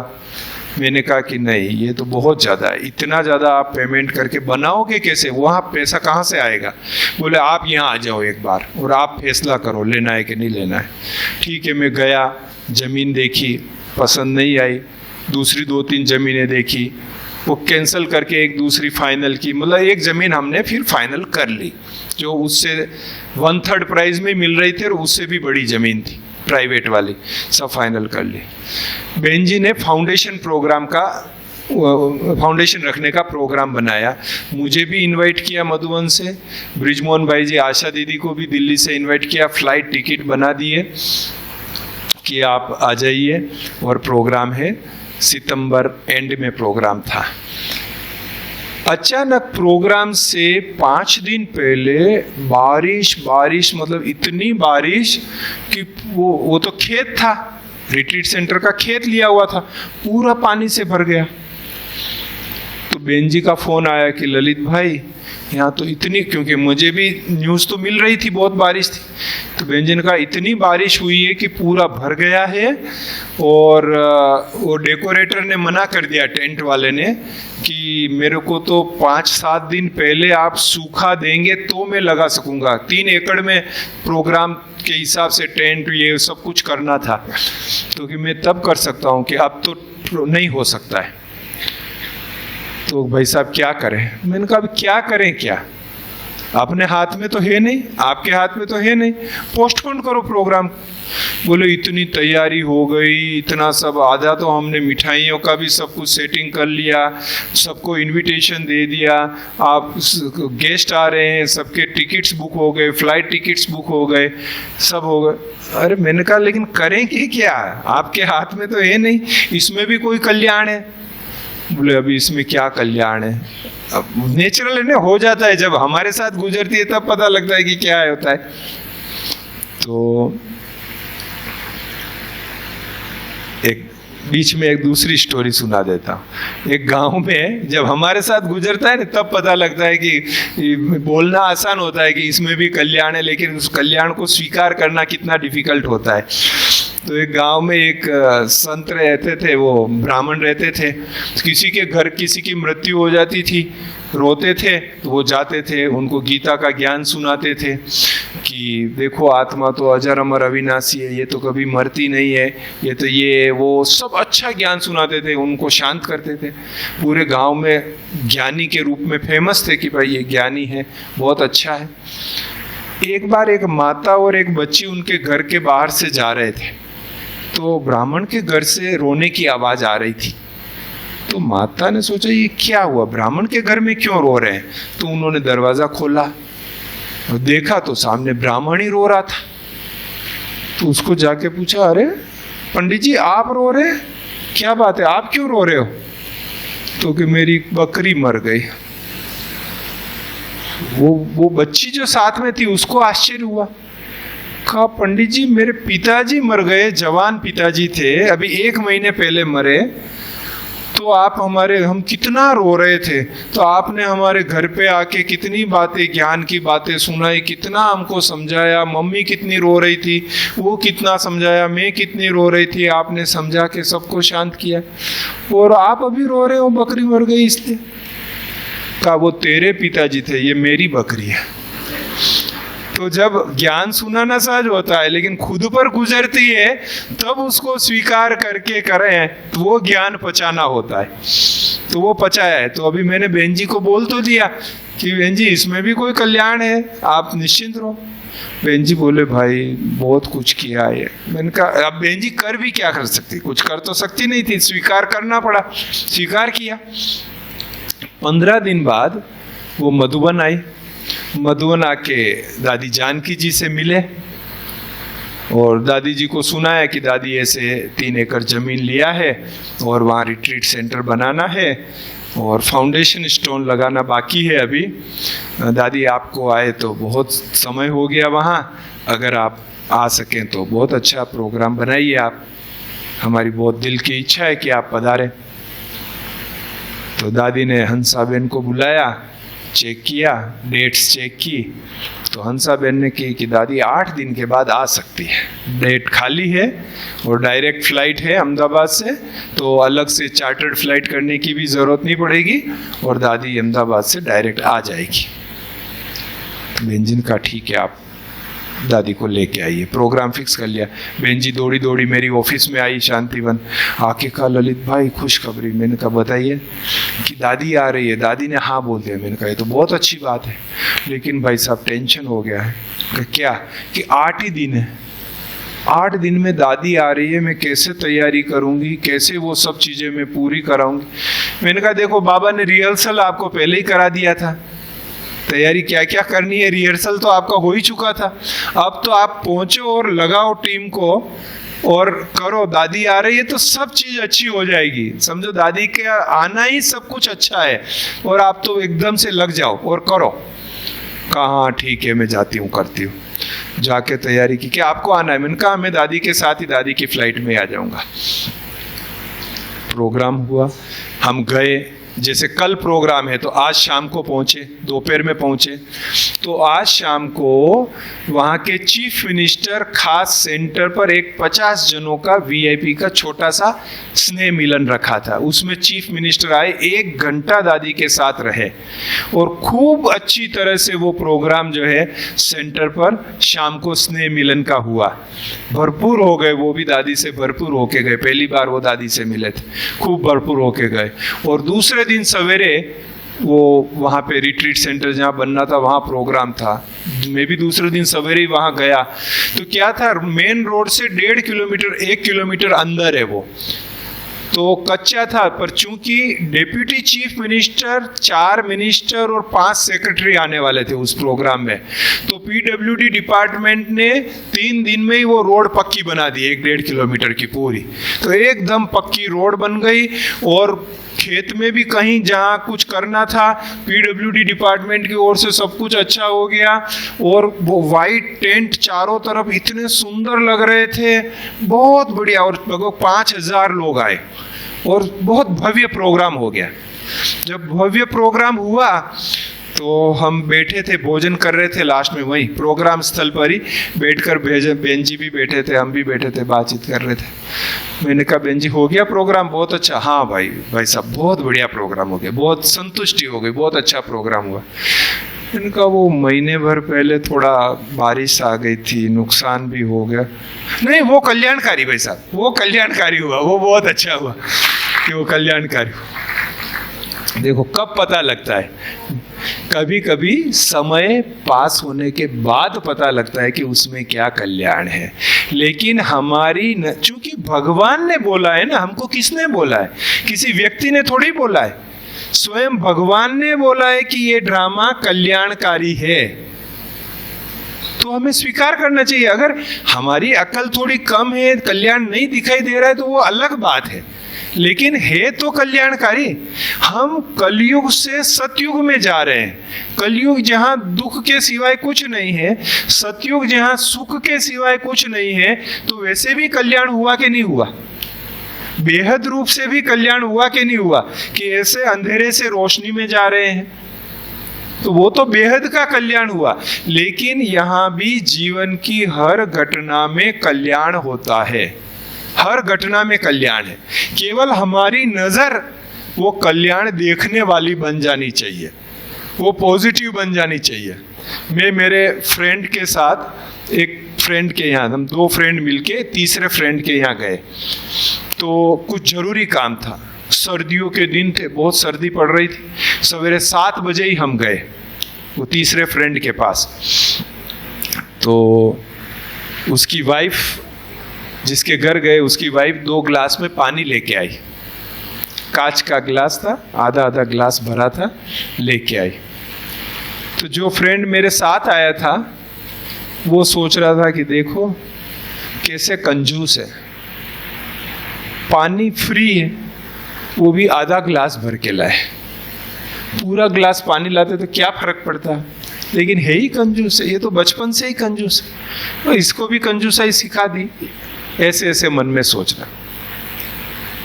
मैंने कहा कि नहीं, ये तो बहुत ज़्यादा है, इतना ज़्यादा आप पेमेंट करके बनाओगे कैसे, वहाँ पैसा कहाँ से आएगा। बोले आप यहाँ आ जाओ एक बार और आप फैसला करो लेना है कि नहीं लेना है। ठीक है, मैं गया, ज़मीन देखी, पसंद नहीं आई, दूसरी 2-3 ज़मीनें देखी, वो कैंसिल करके एक दूसरी फाइनल की। मतलब एक ज़मीन हमने फिर फाइनल कर ली जो उससे 1/3 प्राइस में मिल रही थी और उससे भी बड़ी ज़मीन थी, प्राइवेट वाली, सब फाइनल कर ली। बहन जी ने फाउंडेशन रखने का प्रोग्राम बनाया, मुझे भी इनवाइट किया मधुबन से, ब्रिजमोहन भाई जी, आशा दीदी को भी दिल्ली से इनवाइट किया, फ्लाइट टिकट बना दिए कि आप आ जाइए, और प्रोग्राम है सितंबर एंड में प्रोग्राम था। अचानक प्रोग्राम से 5 दिन पहले बारिश, मतलब इतनी बारिश कि वो तो खेत था, रिट्रीट सेंटर का खेत लिया हुआ था, पूरा पानी से भर गया। तो बहन जी का फोन आया कि ललित भाई यहाँ तो इतनी, क्योंकि मुझे भी न्यूज़ तो मिल रही थी बहुत बारिश थी, तो बहन जी ने कहा इतनी बारिश हुई है कि पूरा भर गया है, और वो डेकोरेटर ने मना कर दिया, टेंट वाले ने, कि मेरे को तो 5-7 दिन पहले आप सूखा देंगे तो मैं लगा सकूंगा। 3 एकड़ में प्रोग्राम के हिसाब से टेंट ये सब कुछ करना था, तो कि मैं तब कर सकता हूँ, कि अब तो नहीं हो सकता है। तो भाई साहब क्या करें। मैंने कहा अब क्या करें, क्या अपने हाथ में तो है नहीं, आपके हाथ में तो है नहीं, पोस्टपोन करो प्रोग्राम। बोले इतनी तैयारी हो गई, इतना सब, आधा तो हमने मिठाइयों का भी सब कुछ सेटिंग कर लिया, सबको इनविटेशन दे दिया, आप गेस्ट आ रहे हैं, सबके टिकट्स बुक हो गए, फ्लाइट टिकट्स बुक हो गए, सब हो गए। अरे मैंने कहा लेकिन करें कि क्या, आपके हाथ में तो है नहीं, इसमें भी कोई कल्याण है। बोले अभी इसमें क्या कल्याण है, अब नेचुरल है ना, हो जाता है, जब हमारे साथ गुजरती है तब पता लगता है कि क्या होता है। तो एक बीच में एक दूसरी स्टोरी सुना देता हूँ। एक गांव में जब हमारे साथ गुजरता है ना तब पता लगता है कि बोलना आसान होता है कि इसमें भी कल्याण है, लेकिन उस कल्याण को स्वीकार करना कितना डिफिकल्ट होता है। तो एक गांव में एक संत रहते थे, वो ब्राह्मण रहते थे, किसी के घर किसी की मृत्यु हो जाती थी, रोते थे, तो वो जाते थे, उनको गीता का ज्ञान सुनाते थे कि देखो आत्मा तो अजर अमर अविनाशी है, ये तो कभी मरती नहीं है, ये तो ये वो सब अच्छा ज्ञान सुनाते थे, उनको शांत करते थे। पूरे गांव में ज्ञानी के रूप में फेमस थे कि भाई ये ज्ञानी है, बहुत अच्छा है। एक बार एक माता और एक बच्ची उनके घर के बाहर से जा रहे थे, तो ब्राह्मण के घर से रोने की आवाज आ रही थी। तो माता ने सोचा ये क्या हुआ, ब्राह्मण के घर में क्यों रो रहे हैं। तो उन्होंने दरवाजा खोला और देखा तो सामने ब्राह्मण ही रो रहा था। तो उसको जाके पूछा, अरे पंडित जी आप रो रहे हैं, क्या बात है, आप क्यों रो रहे हो। तो कि मेरी बकरी मर गई। वो बच्ची जो साथ में थी उसको आश्चर्य हुआ, कहा पंडित जी मेरे पिताजी मर गए, जवान पिताजी थे, अभी 1 महीने पहले मरे, तो आप हम कितना रो रहे थे, तो आपने हमारे घर पे आके कितनी बातें, ज्ञान की बातें सुनाई, कितना हमको समझाया, मम्मी कितनी रो रही थी, वो कितना समझाया, मैं कितनी रो रही थी, आपने समझा के सबको शांत किया, और आप अभी रो रहे हो बकरी मर गई इसलिए। कहा वो तेरे पिताजी थे, ये मेरी बकरी है। तो जब ज्ञान सुनाना सहज होता है, लेकिन खुद पर गुजरती है तब उसको स्वीकार करके करें तो वो ज्ञान पचाना होता है। तो वो पचाया है। तो अभी मैंने बहन जी को बोल तो दिया कि बहन जी इसमें भी कोई कल्याण है, आप निश्चिंत रहो। बहन जी बोले भाई बहुत कुछ किया है। मैंने कहा अब बहन जी कर भी क्या कर सकती, कुछ कर तो सकती नहीं थी, स्वीकार करना पड़ा, स्वीकार किया। 15 दिन बाद वो मधुबन आई। मधुबन आके दादी जानकी जी से मिले और दादी जी को सुनाया कि दादी ऐसे 3 एकड़ जमीन लिया है और वहाँ रिट्रीट सेंटर बनाना है और फाउंडेशन स्टोन लगाना बाकी है अभी। दादी आपको आए तो बहुत समय हो गया वहाँ, अगर आप आ सकें तो बहुत अच्छा प्रोग्राम बनाइए आप, हमारी बहुत दिल की इच्छा है कि आप पधारें। तो दादी ने हंसाबेन को बुलाया, चेक किया, डेट्स चेक की, तो हंसाबेन ने की कि दादी 8 दिन के बाद आ सकती है, डेट खाली है और डायरेक्ट फ्लाइट है अहमदाबाद से, तो अलग से चार्टर्ड फ्लाइट करने की भी ज़रूरत नहीं पड़ेगी और दादी अहमदाबाद से डायरेक्ट आ जाएगी। बहन जी ने कहा ठीक है, आप दादी को लेके आइए। प्रोग्राम फिक्स कर लिया। बहन जी दौड़ी दौड़ी मेरी ऑफिस में आई शांतिवन, आके कहा ललित भाई खुशखबरी। मैंने कहा बताइए। कि दादी आ रही है। दादी ने हाँ बोल दिया। मैंने कहा ये तो बहुत अच्छी बात है, लेकिन भाई साहब टेंशन हो गया है। क्या? कि 8 ही दिन है, 8 दिन में दादी आ रही है, मैं कैसे तैयारी करूंगी, कैसे वो सब चीज़ें मैं पूरी कराऊंगी। मैंने कहा देखो बाबा ने रिहर्सल आपको पहले ही करा दिया था, तैयारी क्या क्या करनी है रिहर्सल तो आपका हो ही चुका था। अब तो आप पहुंचो और लगाओ टीम को और करो। दादी आ रही है तो सब चीज अच्छी हो जाएगी, समझो दादी के आना ही सब कुछ अच्छा है, और आप तो एकदम से लग जाओ और करो। कहा ठीक है मैं जाती हूँ, करती हूँ। जाके तैयारी की कि आपको आना है। मैंने कहा मैं दादी के साथ ही दादी की फ्लाइट में आ जाऊंगा। प्रोग्राम हुआ, हम गए। जैसे कल प्रोग्राम है तो आज शाम को पहुंचे, दोपहर में पहुंचे। तो आज शाम को वहाँ के चीफ मिनिस्टर खास सेंटर पर एक 50 जनों का VIP का छोटा सा स्नेह मिलन रखा था। उसमें चीफ मिनिस्टर आए, 1 घंटा दादी के साथ रहे और खूब अच्छी तरह से वो प्रोग्राम जो है सेंटर पर शाम को स्नेह मिलन का हुआ। भरपूर हो गए, वो भी दादी से भरपूर होके गए। पहली बार वो दादी से मिले थे, खूब भरपूर होके गए। और दूसरे दिन सवेरे वो वहाँ पे रिट्रीट सेंटर जहाँ बनना था वहाँ प्रोग्राम था। मैं भी दूसरे दिन सवेरे ही वहाँ गया। तो क्या था, मेन रोड से 1.5 किलोमीटर 1 किलोमीटर अंदर है वो, तो कच्चा था। पर चूंकि डेप्यूटी चीफ मिनिस्टर, 4 मिनिस्टर और 5 सेक्रेटरी आने वाले थे उस प्रोग्राम में, तो PWD डिपार्टमेंट ने 3 दिन में ही वो रोड पक्की बना दी, 1.5 किलोमीटर की पूरी। तो एकदम पक्की रोड बन गई। और खेत में भी कहीं जहाँ कुछ करना था PWD डिपार्टमेंट की ओर से सब कुछ अच्छा हो गया। और वो वाइट टेंट चारों तरफ इतने सुंदर लग रहे थे, बहुत बढ़िया। और लगभग 5000 लोग आए और बहुत भव्य प्रोग्राम हो गया। जब भव्य प्रोग्राम हुआ तो हम बैठे थे, भोजन कर रहे थे लास्ट में वहीं प्रोग्राम स्थल पर ही बैठकर। बहन जी भी बैठे थे, हम भी बैठे थे, बातचीत कर रहे थे। मैंने कहा बहन जी हो गया प्रोग्राम? बहुत अच्छा। हाँ भाई साहब बहुत बढ़िया प्रोग्राम हो गया, बहुत संतुष्टि हो गई, बहुत अच्छा प्रोग्राम हुआ। मैंने कहा वो महीने भर पहले थोड़ा बारिश आ गई थी, नुकसान भी हो गया। नहीं वो कल्याणकारी भाई साहब, वो कल्याणकारी हुआ, वो बहुत अच्छा हुआ कि वो कल्याणकारी हुआ। देखो कब पता लगता है, कभी कभी समय पास होने के बाद पता लगता है कि उसमें क्या कल्याण है। लेकिन हमारी चूंकि भगवान ने बोला है ना, हमको किसने बोला है? किसी व्यक्ति ने थोड़ी बोला है, स्वयं भगवान ने बोला है कि ये ड्रामा कल्याणकारी है, तो हमें स्वीकार करना चाहिए। अगर हमारी अकल थोड़ी कम है, कल्याण नहीं दिखाई दे रहा है, तो वो अलग बात है, लेकिन है तो कल्याणकारी। हम कलयुग से सतयुग में जा रहे हैं। कलयुग जहां दुख के सिवाय कुछ नहीं है, सतयुग जहां सुख के सिवाय कुछ नहीं है, तो वैसे भी कल्याण हुआ कि नहीं हुआ? बेहद रूप से भी कल्याण हुआ कि नहीं हुआ? कि ऐसे अंधेरे से रोशनी में जा रहे हैं, तो वो तो बेहद का कल्याण हुआ। लेकिन यहाँ भी जीवन की हर घटना में कल्याण होता है, हर घटना में कल्याण है। केवल हमारी नजर वो कल्याण देखने वाली बन जानी चाहिए, वो पॉजिटिव बन जानी चाहिए। मैं मेरे फ्रेंड के साथ, एक फ्रेंड के यहाँ, हम 2 फ्रेंड मिलके तीसरे फ्रेंड के यहाँ गए। तो कुछ जरूरी काम था, सर्दियों के दिन थे, बहुत सर्दी पड़ रही थी। सवेरे 7 बजे ही हम गए वो तीसरे फ्रेंड के पास। तो उसकी वाइफ, जिसके घर गए, उसकी वाइफ 2 गिलास में पानी लेके आई। कांच का गिलास था, आधा गिलास भरा था, लेके आई। तो जो फ्रेंड मेरे साथ आया था वो सोच रहा था कि देखो कैसे कंजूस है, पानी फ्री है, वो भी आधा गिलास भर के लाए। पूरा गिलास पानी लाते तो क्या फर्क पड़ता, लेकिन है ही कंजूस है, ये तो बचपन से ही कंजूस है, तो इसको भी कंजूसाई सिखा दी। ऐसे ऐसे मन में सोच रहा,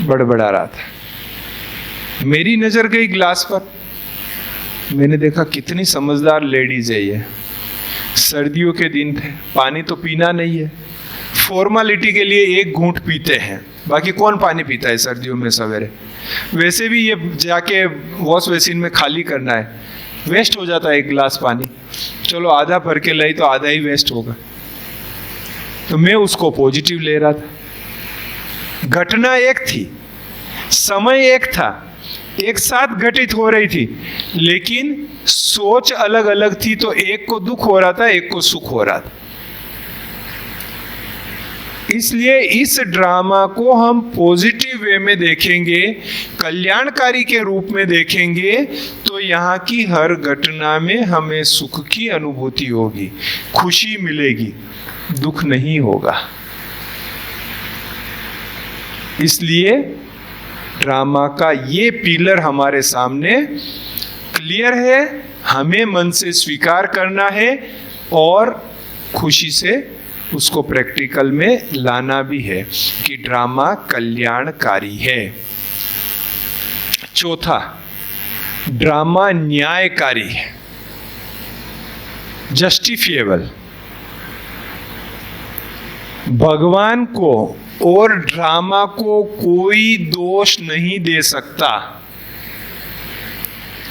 बड़बड़ा रहा था। मेरी नजर गई गिलास पर, मैंने देखा कितनी समझदार लेडीज है ये। सर्दियों के दिन थे, पानी तो पीना नहीं है, फॉर्मालिटी के लिए एक घूंट पीते हैं, बाकी कौन पानी पीता है सर्दियों में सवेरे। वैसे भी ये जाके वॉश बेसिन में खाली करना है, वेस्ट हो जाता है एक गिलास पानी, चलो आधा भर के लाई तो आधा ही वेस्ट होगा। तो मैं उसको पॉजिटिव ले रहा था। घटना एक थी, समय एक था, एक साथ घटित हो रही थी, लेकिन सोच अलग अलग थी। तो एक को दुख हो रहा था, एक को सुख हो रहा था। इसलिए इस ड्रामा को हम पॉजिटिव वे में देखेंगे, कल्याणकारी के रूप में देखेंगे, तो यहाँ की हर घटना में हमें सुख की अनुभूति होगी, खुशी मिलेगी, दुख नहीं होगा। इसलिए ड्रामा का ये पिलर हमारे सामने क्लियर है, हमें मन से स्वीकार करना है और खुशी से उसको प्रैक्टिकल में लाना भी है कि ड्रामा कल्याणकारी है। चौथा, ड्रामा न्यायकारी है, जस्टिफिएबल। भगवान को और ड्रामा को कोई दोष नहीं दे सकता,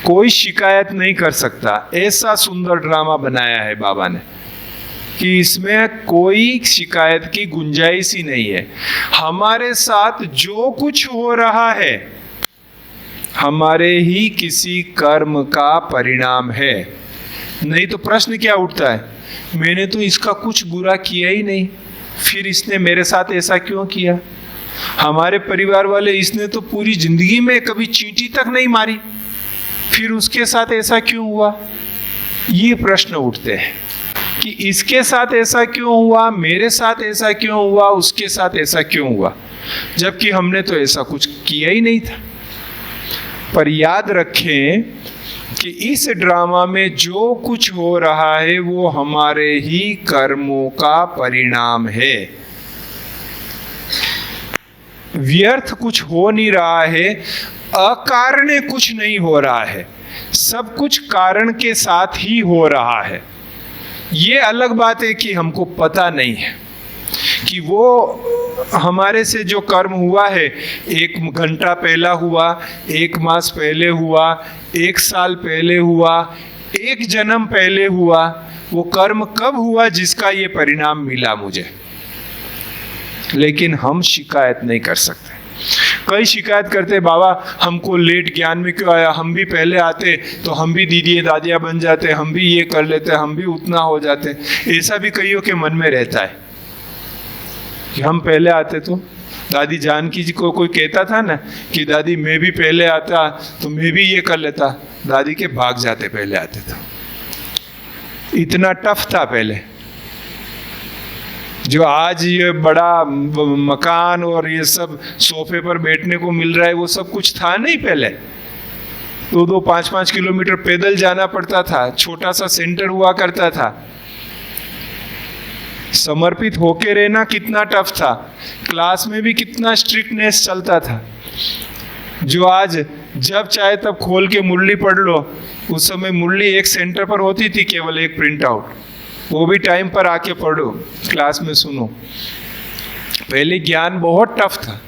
कोई शिकायत नहीं कर सकता। ऐसा सुंदर ड्रामा बनाया है बाबा ने कि इसमें कोई शिकायत की गुंजाइश ही नहीं है। हमारे साथ जो कुछ हो रहा है हमारे ही किसी कर्म का परिणाम है। नहीं तो प्रश्न क्या उठता है, मैंने तो इसका कुछ बुरा किया ही नहीं, फिर इसने मेरे साथ ऐसा क्यों किया। हमारे परिवार वाले, इसने तो पूरी जिंदगी में कभी चींटी तक नहीं मारी, फिर उसके साथ ऐसा क्यों हुआ। ये प्रश्न उठते हैं कि इसके साथ ऐसा क्यों हुआ, मेरे साथ ऐसा क्यों हुआ, उसके साथ ऐसा क्यों हुआ, जबकि हमने तो ऐसा कुछ किया ही नहीं था। पर याद रखें कि इस ड्रामा में जो कुछ हो रहा है वो हमारे ही कर्मों का परिणाम है। व्यर्थ कुछ हो नहीं रहा है, अकारण कुछ नहीं हो रहा है, सब कुछ कारण के साथ ही हो रहा है। ये अलग बात है कि हमको पता नहीं है कि वो हमारे से जो कर्म हुआ है, 1 घंटा पहला हुआ, 1 मास पहले हुआ, 1 साल पहले हुआ, 1 जन्म पहले हुआ, वो कर्म कब हुआ जिसका ये परिणाम मिला मुझे। लेकिन हम शिकायत नहीं कर सकते। कई शिकायत करते, बाबा हमको लेट ज्ञान में क्यों आया, हम भी पहले आते तो हम भी दीदी दादिया बन जाते, हम भी ये कर लेते, हम भी उतना हो जाते। ऐसा भी कईयों के मन में रहता है कि हम पहले आते तो। दादी जानकी जी को कोई कहता था ना कि दादी मैं भी पहले आता तो मैं भी ये कर लेता, दादी के भाग जाते पहले आते तो। इतना टफ था पहले। जो आज ये बड़ा मकान और ये सब सोफे पर बैठने को मिल रहा है वो सब कुछ था नहीं पहले। 2-2, 5-5 किलोमीटर पैदल जाना पड़ता था, छोटा सा सेंटर हुआ करता था। समर्पित होके रहना कितना टफ था, क्लास में भी कितना स्ट्रिक्टनेस चलता था। जो आज जब चाहे तब खोल के मुरली पढ़ लो, उस समय मुरली एक सेंटर पर होती थी, केवल एक प्रिंट आउट, वो भी टाइम पर आके पढ़ो, क्लास में सुनो। पहले ज्ञान बहुत टफ था,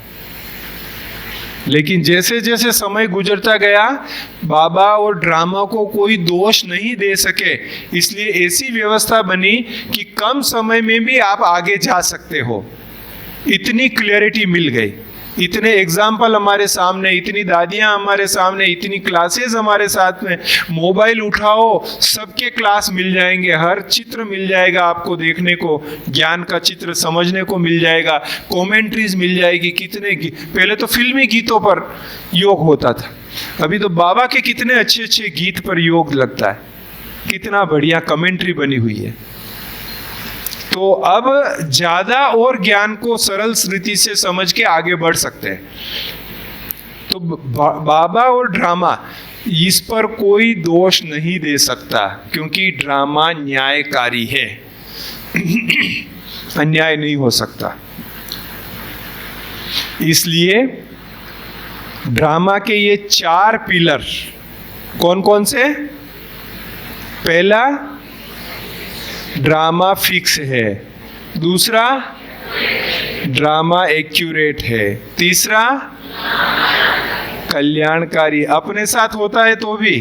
लेकिन जैसे जैसे समय गुजरता गया बाबा और ड्रामा को कोई दोष नहीं दे सके, इसलिए ऐसी व्यवस्था बनी कि कम समय में भी आप आगे जा सकते हो। इतनी क्लैरिटी मिल गई, इतने एग्जाम्पल हमारे सामने, इतनी दादियां हमारे सामने, इतनी क्लासेस हमारे साथ में। मोबाइल उठाओ, सबके क्लास मिल जाएंगे, हर चित्र मिल जाएगा आपको देखने को, ज्ञान का चित्र समझने को मिल जाएगा, कमेंट्रीज मिल जाएगी। कितने पहले तो फिल्मी गीतों पर योग होता था, अभी तो बाबा के कितने अच्छे अच्छे गीत पर योग लगता है, कितना बढ़िया कमेंट्री बनी हुई है। तो अब ज्यादा और ज्ञान को सरल रीति से समझ के आगे बढ़ सकते हैं। तो बाबा और ड्रामा, इस पर कोई दोष नहीं दे सकता, क्योंकि ड्रामा न्यायकारी है, अन्याय नहीं हो सकता। इसलिए ड्रामा के ये 4 पिलर कौन कौन से? पहला, ड्रामा फिक्स है। दूसरा, ड्रामा एक्यूरेट है। तीसरा, कल्याणकारी। अपने साथ होता है तो भी,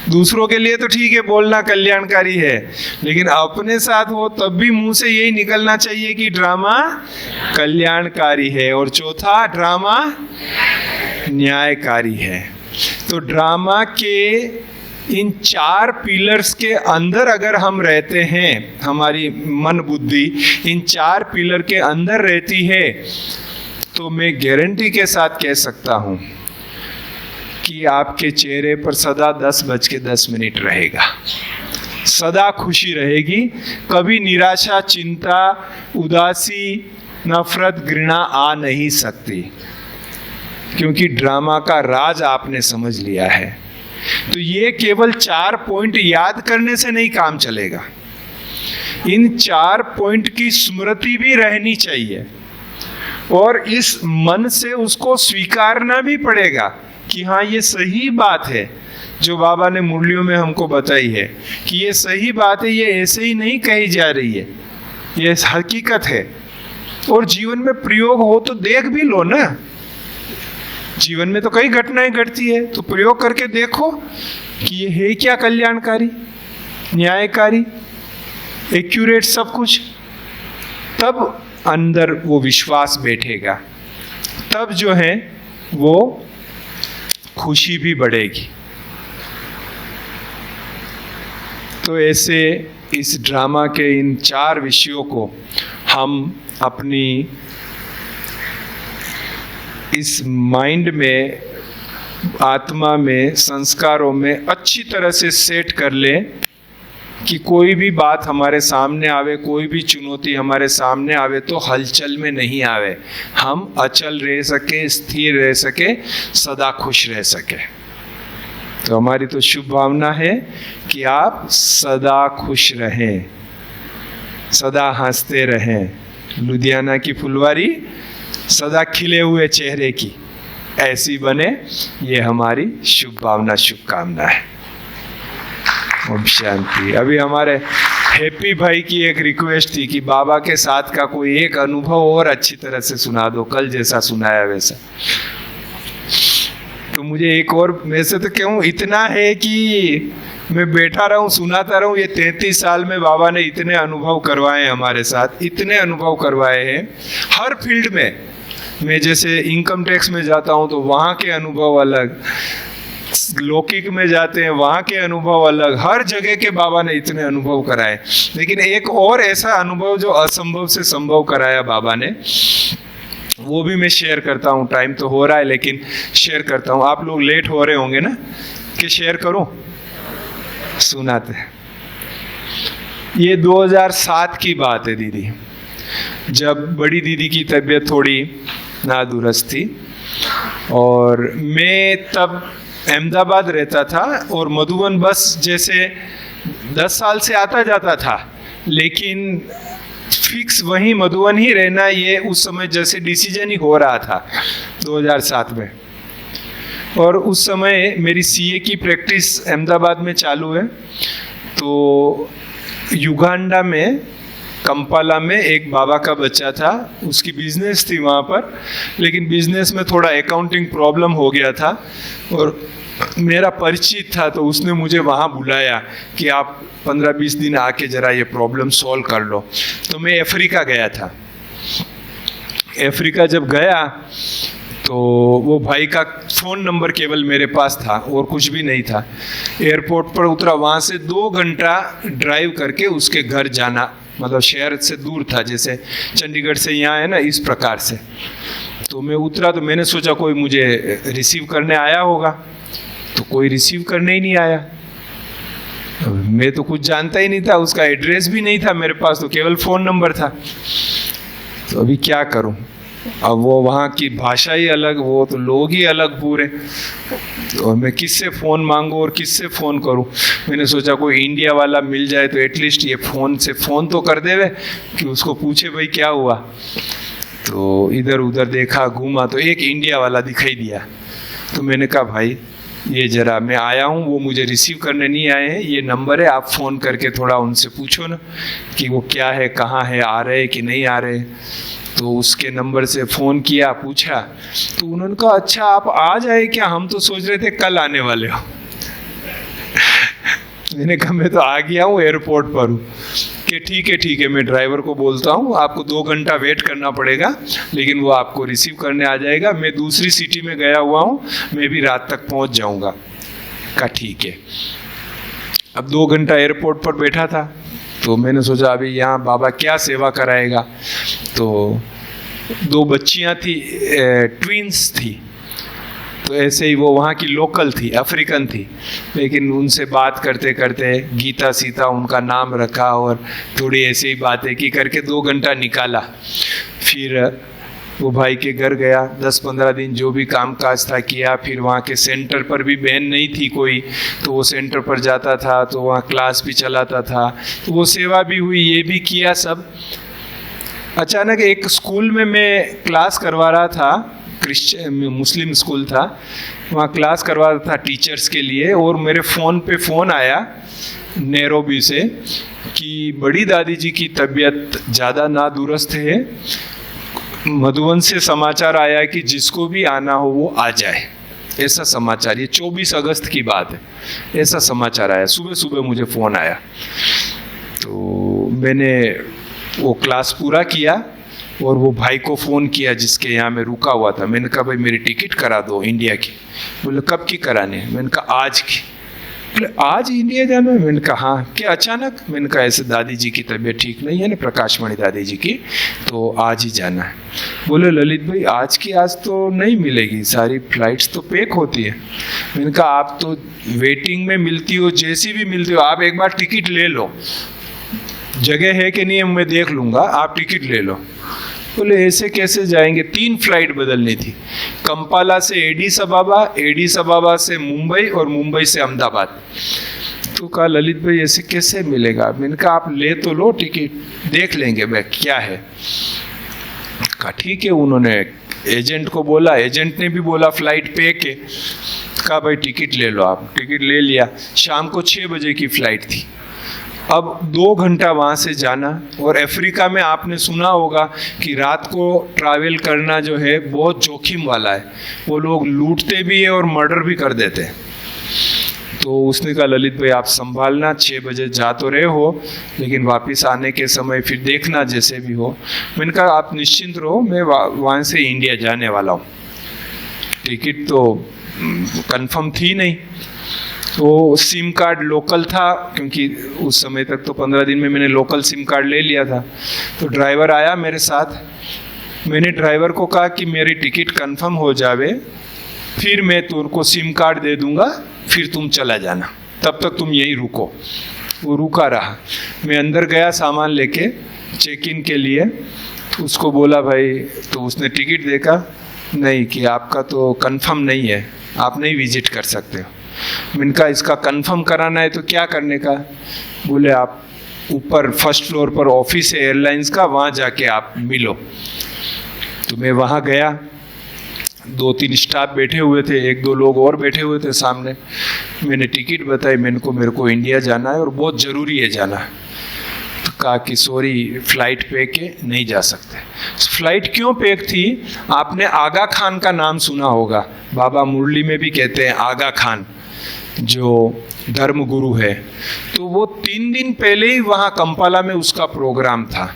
दूसरों के लिए तो ठीक है बोलना कल्याणकारी है, लेकिन अपने साथ हो तब भी मुंह से यही निकलना चाहिए कि ड्रामा कल्याणकारी है। और चौथा, ड्रामा न्यायकारी है। तो ड्रामा के इन 4 पिलर्स के अंदर अगर हम रहते हैं, हमारी मन बुद्धि इन 4 पिलर के अंदर रहती है, तो मैं गारंटी के साथ कह सकता हूं कि आपके चेहरे पर सदा 10:10 रहेगा, सदा खुशी रहेगी। कभी निराशा, चिंता, उदासी, नफरत, घृणा आ नहीं सकती, क्योंकि ड्रामा का राज आपने समझ लिया है। तो ये केवल 4 पॉइंट याद करने से नहीं काम चलेगा, इन 4 पॉइंट की स्मृति भी रहनी चाहिए, और इस मन से उसको स्वीकारना भी पड़ेगा कि हाँ, ये सही बात है जो बाबा ने मुरलियों में हमको बताई है, कि ये सही बात है, ये ऐसे ही नहीं कही जा रही है, ये हकीकत है। और जीवन में प्रयोग हो तो देख भी लो ना, जीवन में तो कई घटनाएं घटती है, तो प्रयोग करके देखो कि ये है क्या कल्याणकारी, न्यायकारी, एक्यूरेट सब कुछ। तब अंदर वो विश्वास बैठेगा, तब जो है वो खुशी भी बढ़ेगी। तो ऐसे इस ड्रामा के इन 4 विषयों को हम अपनी इस माइंड में, आत्मा में, संस्कारों में अच्छी तरह से सेट कर लें कि कोई भी बात हमारे सामने आवे, कोई भी चुनौती हमारे सामने आवे तो हलचल में नहीं आवे, हम अचल रह सके, स्थिर रह सके, सदा खुश रह सके। तो हमारी तो शुभ भावना है कि आप सदा खुश रहें, सदा हंसते रहें। लुधियाना की फुलवारी सदा खिले हुए चेहरे की ऐसी बने, ये हमारी शुभ भावना, शुभकामना है। ओम शांति। अभी हमारे हैप्पी भाई की एक रिक्वेस्ट थी कि बाबा के साथ का कोई एक अनुभव और अच्छी तरह से सुना दो, कल जैसा सुनाया वैसा। तो मुझे एक और, वैसे तो क्यों इतना है कि मैं बैठा रहूं सुनाता रहूं। ये 33 साल में बाबा ने इतने अनुभव करवाए हमारे साथ, इतने अनुभव करवाए हैं हर फील्ड में। मैं जैसे इनकम टैक्स में जाता हूं तो वहाँ के अनुभव अलग, लौकिक में जाते हैं वहाँ के अनुभव अलग, हर जगह के बाबा ने इतने अनुभव कराए। लेकिन एक और ऐसा अनुभव जो असंभव से संभव कराया बाबा ने, वो भी मैं शेयर करता हूँ। टाइम तो हो रहा है लेकिन शेयर करता हूँ। आप लोग लेट हो रहे होंगे ना कि शेयर करूँ? सुनाते हैं। ये 2007 की बात है दीदी, जब बड़ी दीदी की तबीयत थोड़ी नादुरुस्त थी, और मैं तब अहमदाबाद रहता था और मधुबन बस जैसे 10 साल से आता जाता था, लेकिन फिक्स वहीं मधुबन ही रहना, ये उस समय जैसे डिसीजन ही हो रहा था 2007 में। और उस समय मेरी सीए की प्रैक्टिस अहमदाबाद में चालू है। तो युगांडा में कंपाला में एक बाबा का बच्चा था, उसकी बिजनेस थी वहाँ पर, लेकिन बिजनेस में थोड़ा अकाउंटिंग प्रॉब्लम हो गया था और मेरा परिचित था, तो उसने मुझे वहाँ बुलाया कि आप 15-20 दिन आके ज़रा ये प्रॉब्लम सॉल्व कर लो। तो मैं अफ्रीका गया था। अफ्रीका जब गया तो वो भाई का फ़ोन नंबर केवल मेरे पास था और कुछ भी नहीं था। एयरपोर्ट पर उतरा, वहाँ से 2 घंटा ड्राइव करके उसके घर जाना, मतलब शहर से दूर था, जैसे चंडीगढ़ से यहाँ है ना, इस प्रकार से। तो मैं उतरा तो मैंने सोचा कोई मुझे रिसीव करने आया होगा, तो कोई रिसीव करने ही नहीं आया। मैं तो कुछ जानता ही नहीं था, उसका एड्रेस भी नहीं था मेरे पास, तो केवल फ़ोन नंबर था। तो अभी क्या करूं? अब वो वहाँ की भाषा ही अलग, वो तो लोग ही अलग पूरे, तो मैं किससे फ़ोन मांगूं और किससे फ़ोन करूं? मैंने सोचा कोई इंडिया वाला मिल जाए तो एटलीस्ट ये फ़ोन से फ़ोन तो कर देवे कि उसको पूछे भाई क्या हुआ। तो इधर उधर देखा, घूमा, तो एक इंडिया वाला दिखाई दिया। तो मैंने कहा भाई ये जरा मैं आया हूँ, वो मुझे रिसीव करने नहीं आए हैं, ये नंबर है, आप फ़ोन करके थोड़ा उनसे पूछो ना कि वो क्या है, कहाँ है, आ रहे कि नहीं आ रहे। तो उसके नंबर से फ़ोन किया, पूछा, तो उन्होंने कहा अच्छा आप आ जाए क्या, हम तो सोच रहे थे कल आने वाले हो। मैंने कहा मैं तो आ गया हूँ, एयरपोर्ट पर हूँ। कि ठीक है, मैं ड्राइवर को बोलता हूँ, आपको 2 घंटा वेट करना पड़ेगा, लेकिन वो आपको रिसीव करने आ जाएगा, मैं दूसरी सिटी में गया हुआ हूँ, मैं भी रात तक पहुँच जाऊँगा। कहा ठीक है। अब 2 घंटा एयरपोर्ट पर बैठा था, तो मैंने सोचा अभी यहाँ बाबा क्या सेवा कराएगा। तो 2 बच्चियाँ थी, ट्विंस थी, तो ऐसे ही वो वहाँ की लोकल थी, अफ्रीकन थी, लेकिन उनसे बात करते करते गीता सीता उनका नाम रखा और थोड़ी ऐसे ही बातें की करके 2 घंटा निकाला। फिर वो भाई के घर गया, 10-15 दिन जो भी काम काज था किया। फिर वहाँ के सेंटर पर भी बहन नहीं थी कोई, तो वो सेंटर पर जाता था, तो वहाँ क्लास भी चलाता था, तो वो सेवा भी हुई, ये भी किया सब। अचानक एक स्कूल में मैं क्लास करवा रहा था, क्रिश्चियन मुस्लिम स्कूल था, वहाँ क्लास करवा रहा था टीचर्स के लिए, और मेरे फ़ोन पे फ़ोन आया नैरोबी से कि बड़ी दादी जी की तबीयत ज़्यादा नादुरुस्त है, मधुबन से समाचार आया कि जिसको भी आना हो वो आ जाए। ऐसा समाचार, ये 24 अगस्त की बात है, ऐसा समाचार आया, सुबह सुबह मुझे फ़ोन आया। तो मैंने वो क्लास पूरा किया और वो भाई को फ़ोन किया जिसके यहाँ मैं रुका हुआ था। मैंने कहा भाई मेरी टिकट करा दो इंडिया की। बोले कब की करानी है? मैंने कहा आज की। बोले आज इंडिया जाना है? मैंने कहा हाँ। क्या अचानक? मैंने कहा ऐसे दादी जी की तबीयत ठीक नहीं है ना, प्रकाशमणि दादी जी की, तो आज ही जाना है। बोले ललित भाई आज की आज तो नहीं मिलेगी, सारी फ्लाइट्स तो पैक होती है। मैंने कहा आप तो वेटिंग में मिलती हो, जैसी भी मिलती हो, आप एक बार टिकट ले लो, जगह है कि नहीं है मैं देख लूँगा, आप टिकट ले लो। बोले ऐसे कैसे जाएंगे? 3 फ्लाइट बदलनी थी, कंपाला से एडिस अबाबा, एडिस अबाबा से मुंबई और मुंबई से अहमदाबाद। तो कहा ललित भाई ऐसे कैसे मिलेगा? मैंने कहा आप ले तो लो टिकट, देख लेंगे भाई क्या है। कहा ठीक है। उन्होंने एजेंट को बोला, एजेंट ने भी बोला फ्लाइट पैक है। कहा भाई टिकट ले लो। आप टिकट ले लिया। शाम को 6 बजे की फ्लाइट थी। अब 2 घंटा वहाँ से जाना, और अफ्रीका में आपने सुना होगा कि रात को ट्रैवल करना जो है बहुत जोखिम वाला है, वो लोग लूटते भी है और मर्डर भी कर देते हैं। तो उसने कहा ललित भाई आप संभालना, 6 बजे जा तो रहे हो, लेकिन वापस आने के समय फिर देखना जैसे भी हो। मैंने कहा आप निश्चिंत रहो, मैं वहाँ से इंडिया जाने वाला हूँ। टिकट तो कंफर्म थी नहीं, वो सिम कार्ड लोकल था, क्योंकि उस समय तक तो 15 दिन में मैंने लोकल सिम कार्ड ले लिया था। तो ड्राइवर आया मेरे साथ, मैंने ड्राइवर को कहा कि मेरी टिकट कंफर्म हो जावे, फिर मैं तुमको सिम कार्ड दे दूंगा, फिर तुम चला जाना, तब तक तुम यहीं रुको। वो रुका रहा। मैं अंदर गया सामान लेके चेक इन के लिए, उसको बोला भाई, तो उसने टिकट देखा, नहीं कि आपका तो कंफर्म नहीं है, आप नहीं विजिट कर सकते हो। मैंने कहा इसका कंफर्म कराना है तो क्या करने का? बोले आप ऊपर फर्स्ट फ्लोर पर ऑफिस है एयरलाइंस का, वहाँ जाके आप मिलो। तो मैं वहाँ गया, 2-3 स्टाफ बैठे हुए थे, 1-2 लोग और बैठे हुए थे सामने। मैंने टिकट बताई, मेरे को इंडिया जाना है और बहुत ज़रूरी है जाना। तो कहा कि सॉरी फ़्लाइट पैक है, नहीं जा सकते। फ़्लाइट क्यों पैक थी? आपने आगा खान का नाम सुना होगा, बाबा मुरली में भी कहते हैं आगा खान, जो धर्म गुरु है। तो वो 3 दिन पहले ही वहाँ कंपाला में उसका प्रोग्राम था,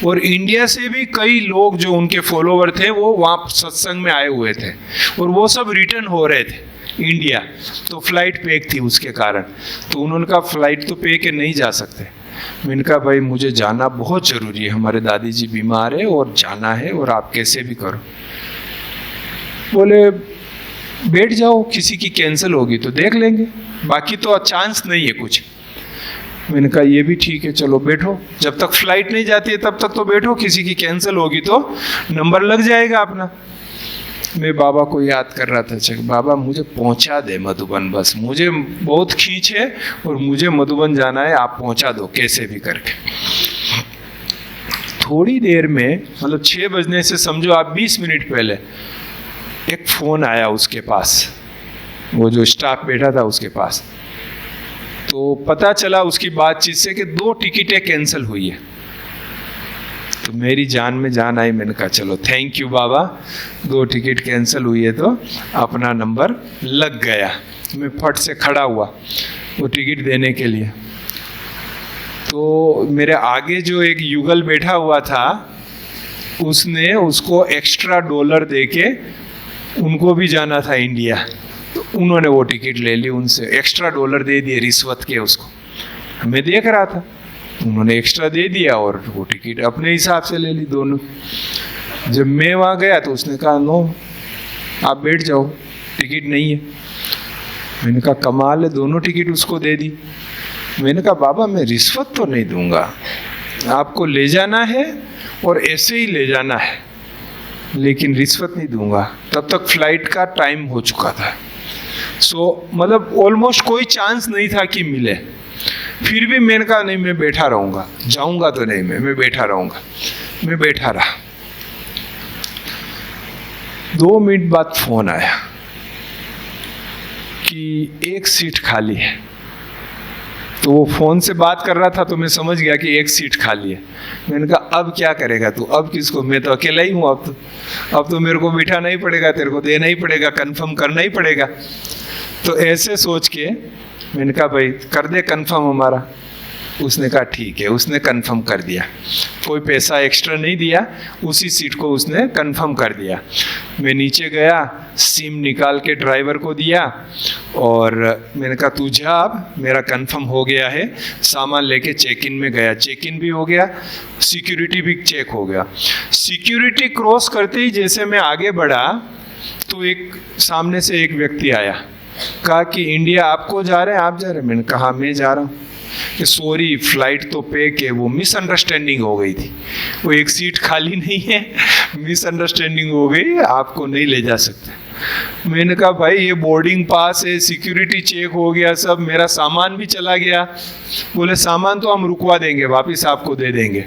और इंडिया से भी कई लोग जो उनके फॉलोवर थे वो वहाँ सत्संग में आए हुए थे, और वो सब रिटर्न हो रहे थे इंडिया। तो फ्लाइट पैक थी उसके कारण। तो उन्होंने कहा फ्लाइट तो पैक है, नहीं जा सकते। मैंने कहा भाई मुझे जाना बहुत ज़रूरी है, हमारे दादी जी बीमार है और जाना है, और आप कैसे भी करो। बोले बैठ जाओ, किसी की कैंसिल होगी तो देख लेंगे, बाकी तो चांस नहीं है कुछ। मैंने कहा ये भी ठीक है, चलो बैठो, जब तक फ्लाइट नहीं जाती है तब तक तो बैठो, किसी की कैंसिल होगी तो नंबर लग जाएगा अपना। मैं बाबा को याद कर रहा था, चल बाबा मुझे पहुंचा दे मधुबन, बस मुझे बहुत खींच है और मुझे मधुबन जाना है, आप पहुंचा दो कैसे भी करके। थोड़ी देर में, मतलब 6 बजने से समझो आप 20 मिनट पहले, एक फ़ोन आया उसके पास, वो जो स्टाफ बैठा था उसके पास। तो पता चला उसकी बातचीत से कि 2 टिकटें कैंसिल हुई है। तो मेरी जान में जान आई, मैंने कहा चलो thank you Baba, 2 ticket cancel हुई है तो अपना नंबर लग गया। मैं फट से खड़ा हुआ वो टिकट देने के लिए। तो मेरे आगे जो एक युगल बैठा हुआ था उसने उसको एक्स्ट्रा डॉलर देके, उनको भी जाना था इंडिया, तो उन्होंने वो टिकट ले ली, उनसे एक्स्ट्रा डॉलर दे दिए रिश्वत के उसको। मैं देख रहा था, उन्होंने एक्स्ट्रा दे दिया और वो टिकट अपने हिसाब से ले ली दोनों। जब मैं वहाँ गया तो उसने कहा नो, आप बैठ जाओ, टिकट नहीं है। मैंने कहा कमाल है, दोनों टिकट उसको दे दी। मैंने कहा बाबा मैं रिश्वत तो नहीं दूंगा, आपको ले जाना है और ऐसे ही ले जाना है, लेकिन रिश्वत नहीं दूंगा। तब तक फ्लाइट का टाइम हो चुका था। मतलब ऑलमोस्ट कोई चांस नहीं था कि मिले। फिर भी मैंने कहा नहीं, मैं बैठा रहूंगा, जाऊंगा तो नहीं, मैं बैठा रहूंगा। मैं बैठा रहा। 2 मिनट बाद फोन आया कि 1 सीट खाली है। तो वो फोन से बात कर रहा था तो मैं समझ गया कि 1 सीट खाली है। मैंने कहा अब क्या करेगा तू, अब किसको, मैं तो अकेला ही हूँ, अब तो मेरे को बिठाना ही पड़ेगा, तेरे को देना ही पड़ेगा, कंफर्म करना ही पड़ेगा। तो ऐसे सोच के मैंने कहा भाई कर दे कंफर्म हमारा। उसने कहा ठीक है, उसने कंफर्म कर दिया, कोई पैसा एक्स्ट्रा नहीं दिया, उसी सीट को उसने कंफर्म कर दिया। मैं नीचे गया, सिम निकाल के ड्राइवर को दिया और मैंने कहा तू जा, अब मेरा कंफर्म हो गया है। सामान लेके चेक इन में गया, चेक इन भी हो गया, सिक्योरिटी भी चेक हो गया। सिक्योरिटी क्रॉस करते ही जैसे मैं आगे बढ़ा तो एक सामने से एक व्यक्ति आया, कहा कि इंडिया आपको जा रहे हैं, आप जा रहे हैं? मैंने कहा मैं जा रहा हूँ। कि सॉरी फ्लाइट तो पे के, वो मिसअंडरस्टैंडिंग हो गई थी, वो 1 सीट खाली नहीं है, मिसअंडरस्टैंडिंग हो गई, आपको नहीं ले जा सकते। मैंने कहा भाई ये बोर्डिंग पास है, सिक्योरिटी चेक हो गया सब, मेरा सामान भी चला गया। बोले सामान तो हम रुकवा देंगे, वापस आपको दे देंगे।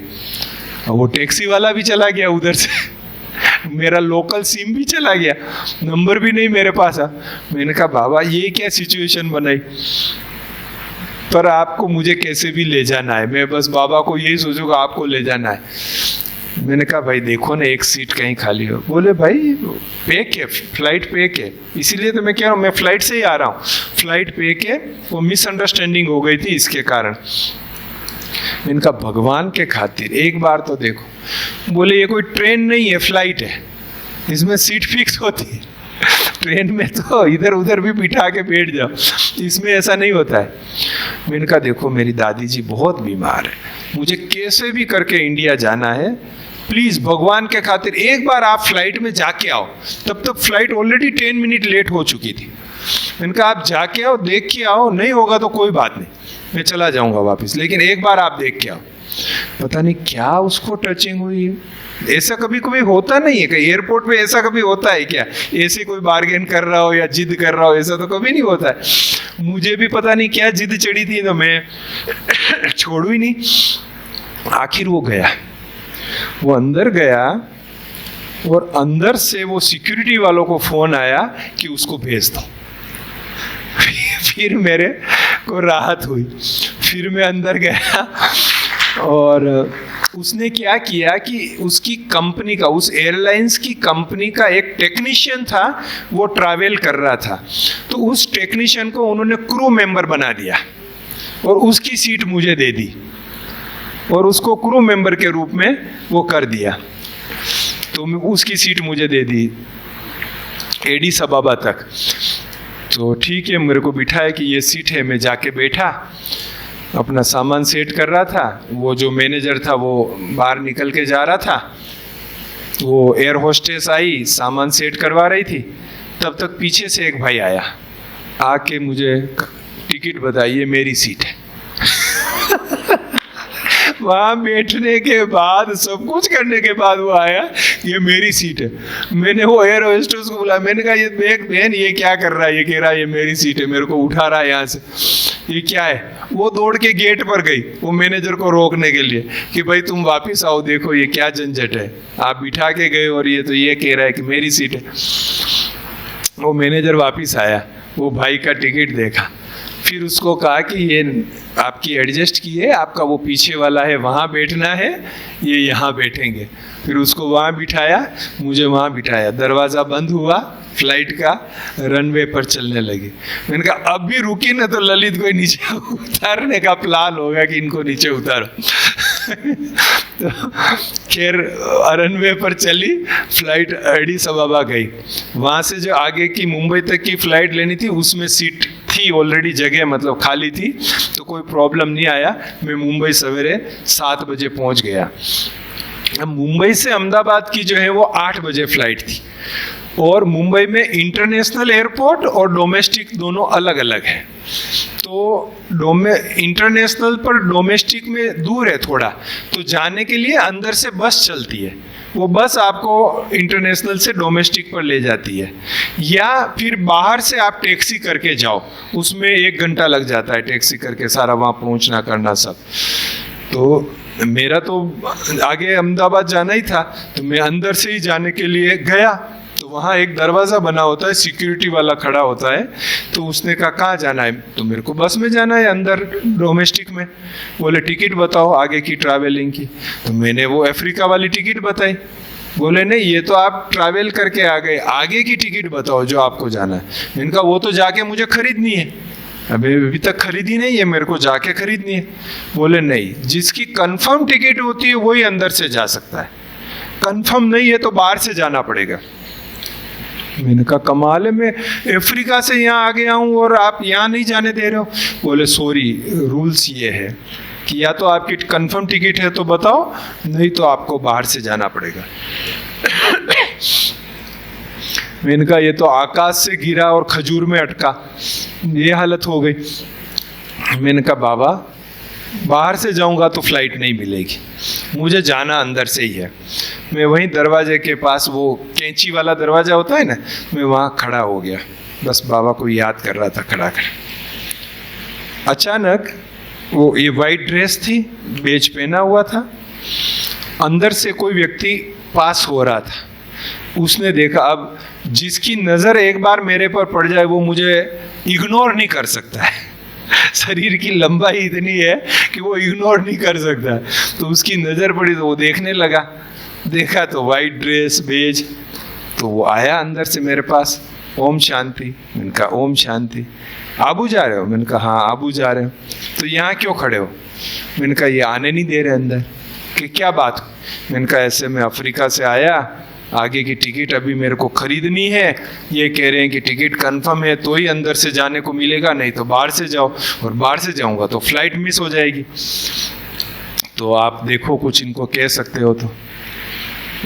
वो टैक्सी वाला भी चला गया उधर से, मेरा लोकल सिम भी चला गया, नंबर भी नहीं मेरे पास आ। मैंने कहा बाबा ये क्या सिचुएशन बनाई, पर आपको मुझे कैसे भी ले जाना है, मैं बस बाबा को यही सोचूंगा आपको ले जाना है। मैंने कहा भाई देखो ना 1 सीट कहीं खाली हो। बोले भाई पे के, फ्लाइट पे के, इसीलिए तो मैं कह रहा हूँ, मैं फ्लाइट से ही आ रहा हूँ, फ्लाइट पे के, वो मिसअंडरस्टैंडिंग हो गई थी इसके कारण। मैंने कहा भगवान के खातिर एक बार तो देखो। बोले ये कोई ट्रेन नहीं है, फ्लाइट है, इसमें सीट फिक्स होती है, ट्रेन में तो इधर उधर भी बिठा के बैठ जाओ, इसमें ऐसा नहीं होता है। मैंने कहा देखो मेरी दादी जी बहुत बीमार है, मुझे कैसे भी करके इंडिया जाना है, प्लीज भगवान के खातिर एक बार आप फ्लाइट में जाके आओ। तब तक फ्लाइट ऑलरेडी 10 मिनट लेट हो चुकी थी। मैंने कहा आप जाके आओ, देख के आओ, नहीं होगा तो कोई बात नहीं, मैं चला जाऊंगा वापस, लेकिन एक बार आप देख के आओ। पता नहीं क्या उसको टचिंग हुई है, ऐसा कभी कभी होता नहीं है, कहीं एयरपोर्ट पे ऐसा कभी होता है क्या, ऐसे कोई बार्गेन कर रहा हो या जिद कर रहा हो, ऐसा तो कभी नहीं होता है। मुझे भी पता नहीं क्या जिद चढ़ी थी, तो मैं छोड़ू ही नहीं। आखिर वो गया, वो अंदर गया और अंदर से वो सिक्योरिटी वालों को फोन आया कि उसको भेज दो। फिर मेरे को राहत हुई, फिर मैं अंदर गया और उसने क्या किया कि उसकी कंपनी का, उस एयरलाइंस की कंपनी का एक टेक्नीशियन था, वो ट्रैवल कर रहा था, तो उस टेक्नीशियन को उन्होंने क्रू मेंबर बना दिया और उसकी सीट मुझे दे दी और उसको क्रू मेंबर के रूप में वो कर दिया। तो उसकी सीट मुझे दे दी एडिस अबाबा तक। तो ठीक है, मेरे को बिठाया कि ये सीट है, मैं जाके बैठा, अपना सामान सेट कर रहा था। वो जो मैनेजर था वो बाहर निकल के जा रहा था, वो एयर होस्टेस आई, सामान सेट करवा रही थी। तब तक पीछे से एक भाई आया, आके मुझे टिकट बताइए, मेरी सीट है। वहाँ बैठने के बाद, सब कुछ करने के बाद वो आया, ये मेरी सीट है। मैंने वो एयर होस्टेस को बुलाया, मैंने कहा ये बहन ये क्या कर रहा है? ये कह रहा है ये मेरी सीट है, मेरे को उठा रहा है यहाँ से, ये क्या है? वो दौड़ के गेट पर गई वो मैनेजर को रोकने के लिए कि भाई तुम वापिस आओ, देखो ये क्या झंझट है, आप बिठा के गए और ये तो ये कह रहा है कि मेरी सीट है। वो मैनेजर वापिस आया, वो भाई का टिकट देखा, फिर उसको कहा कि ये आपकी एडजस्ट की है, आपका वो पीछे वाला है वहाँ बैठना है, ये यहाँ बैठेंगे। फिर उसको वहाँ बिठाया, मुझे वहाँ बिठाया, दरवाज़ा बंद हुआ, फ्लाइट का रनवे पर चलने लगी। मैंने कहा अब भी रुकी ना तो ललित को नीचे उतारने का प्लान होगा कि इनको नीचे उतारो। तो खैर रनवे पर चली फ्लाइट, एडिस अबाबा गई। वहाँ से जो आगे की मुंबई तक की फ्लाइट लेनी थी उसमें सीट थी ऑलरेडी, जगह मतलब खाली थी, तो कोई प्रॉब्लम नहीं आया। मैं मुंबई सवेरे 7 बजे पहुँच गया। मुंबई से अहमदाबाद की जो है वो 8 बजे फ्लाइट थी, और मुंबई में इंटरनेशनल एयरपोर्ट और डोमेस्टिक दोनों अलग अलग है। तो इंटरनेशनल पर डोमेस्टिक में दूर है थोड़ा, तो जाने के लिए अंदर से बस चलती है, वो बस आपको इंटरनेशनल से डोमेस्टिक पर ले जाती है, या फिर बाहर से आप टैक्सी करके जाओ, उसमें 1 घंटा लग जाता है टैक्सी करके सारा वहाँ पहुँचना करना सब। तो मेरा तो आगे अहमदाबाद जाना ही था, तो मैं अंदर से ही जाने के लिए गया। तो वहाँ एक दरवाज़ा बना होता है, सिक्योरिटी वाला खड़ा होता है, तो उसने कहा कहाँ जाना है, तो मेरे को बस में जाना है अंदर डोमेस्टिक में। बोले टिकट बताओ आगे की ट्रैवलिंग की, तो मैंने वो अफ्रीका वाली टिकट बताई। बोले नहीं ये तो आप ट्रैवल करके आ गए, आगे की टिकट बताओ जो आपको जाना है। मैंने कहा वो तो जाके मुझे खरीदनी है, अभी तक खरीदी नहीं है, मेरे को जाके खरीदनी है। बोले नहीं, जिसकी कंफर्म टिकट होती है वही अंदर से जा सकता है, कंफर्म नहीं है तो बाहर से जाना पड़ेगा। मैंने कहा कमाल है, मैं अफ्रीका से यहाँ आ गया हूँ और आप यहाँ नहीं जाने दे रहे हो। बोले सॉरी, रूल्स ये है कि या तो आपकी कंफर्म टिकट है तो बताओ, नहीं तो आपको बाहर से जाना पड़ेगा। मैंने कहा ये तो आकाश से गिरा और खजूर में अटका, ये हालत हो गई। मैंने कहा बाबा बाहर से जाऊंगा तो फ्लाइट नहीं मिलेगी, मुझे जाना अंदर से ही है। मैं वहीं दरवाजे के पास, वो कैंची वाला दरवाज़ा होता है ना, मैं वहाँ खड़ा हो गया, बस बाबा को याद कर रहा था खड़ा कर। अचानक वो ये वाइट ड्रेस थी, बेज पहना हुआ था, अंदर से कोई व्यक्ति पास हो रहा था। उसने देखा, अब जिसकी नज़र एक बार मेरे पर पड़ जाए वो मुझे इग्नोर नहीं कर सकता है, शरीर की लंबाई इतनी है कि वो इग्नोर नहीं कर सकता। तो उसकी नज़र पड़ी तो वो देखने लगा, देखा तो वाइट ड्रेस बेज, तो वो आया अंदर से मेरे पास, ओम शांति। मैंने कहा ओम शांति। आबू जा रहे हो? मैंने कहा हाँ आबू जा रहे हो। तो यहाँ क्यों खड़े हो? मैंने कहा ये आने नहीं दे रहे अंदर। कि क्या बात? मैंने कहा ऐसे मैं अफ्रीका से आया, आगे की टिकट अभी मेरे को खरीदनी है, ये कह रहे हैं कि टिकट कंफर्म है तो ही अंदर से जाने को मिलेगा, नहीं तो बाहर से जाओ, और बाहर से जाऊंगा तो फ्लाइट मिस हो जाएगी, तो आप देखो कुछ इनको कह सकते हो। तो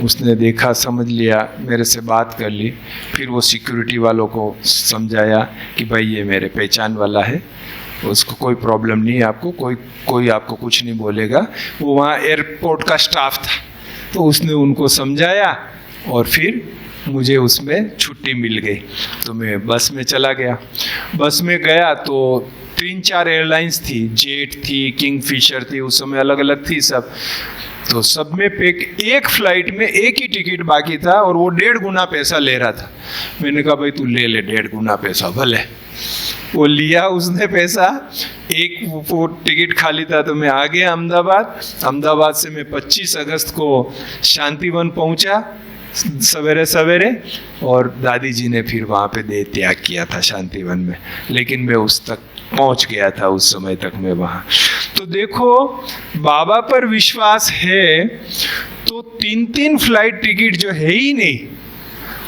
उसने देखा, समझ लिया, मेरे से बात कर ली, फिर वो सिक्योरिटी वालों को समझाया कि भाई ये मेरे पहचान वाला है, उसको कोई प्रॉब्लम नहीं है, आपको कोई आपको कुछ नहीं बोलेगा। वो वहाँ एयरपोर्ट का स्टाफ था, तो उसने उनको समझाया और फिर मुझे उसमें छुट्टी मिल गई। तो मैं बस में चला गया। बस में गया तो 3-4 एयरलाइंस थी, जेट थी, किंगफिशर थी, उस समय अलग अलग थी सब। तो सब में एक फ्लाइट में एक ही टिकट बाकी था और वो 1.5 गुना पैसा ले रहा था। मैंने कहा भाई तू ले ले 1.5 गुना पैसा, भले। वो लिया उसने पैसा, एक वो टिकट खाली था, तो मैं आ गया अहमदाबाद से मैं 25 अगस्त को शांतिवन पहुंचा सवेरे सवेरे, और दादी जी ने फिर वहाँ पे देह त्याग किया था शांतिवन में, लेकिन मैं उस तक पहुँच गया था, उस समय तक मैं वहाँ। तो देखो बाबा पर विश्वास है तो 3-3 फ्लाइट टिकट जो है ही नहीं,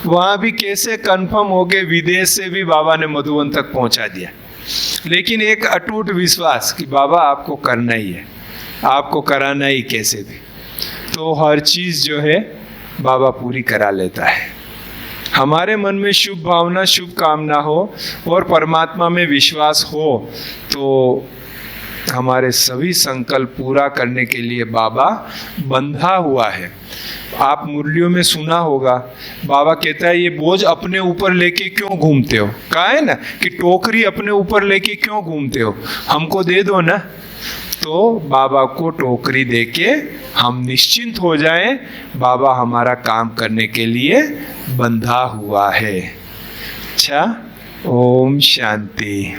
वहाँ भी कैसे कंफर्म हो गए, विदेश से भी बाबा ने मधुबन तक पहुँचा दिया। लेकिन एक अटूट विश्वास कि बाबा आपको करना ही है, आपको कराना ही कैसे भी, तो हर चीज़ जो है बाबा पूरी करा लेता है। हमारे मन में शुभ भावना, शुभ कामना हो और परमात्मा में विश्वास हो तो हमारे सभी संकल्प पूरा करने के लिए बाबा बंधा हुआ है। आप मुरलियों में सुना होगा, बाबा कहता है ये बोझ अपने ऊपर लेके क्यों घूमते हो? कहा है ना कि टोकरी अपने ऊपर लेके क्यों घूमते हो, हमको दे दो ना। तो बाबा को टोकरी देके हम निश्चिंत हो जाएं, बाबा हमारा काम करने के लिए बंधा हुआ है। अच्छा, ओम शांति।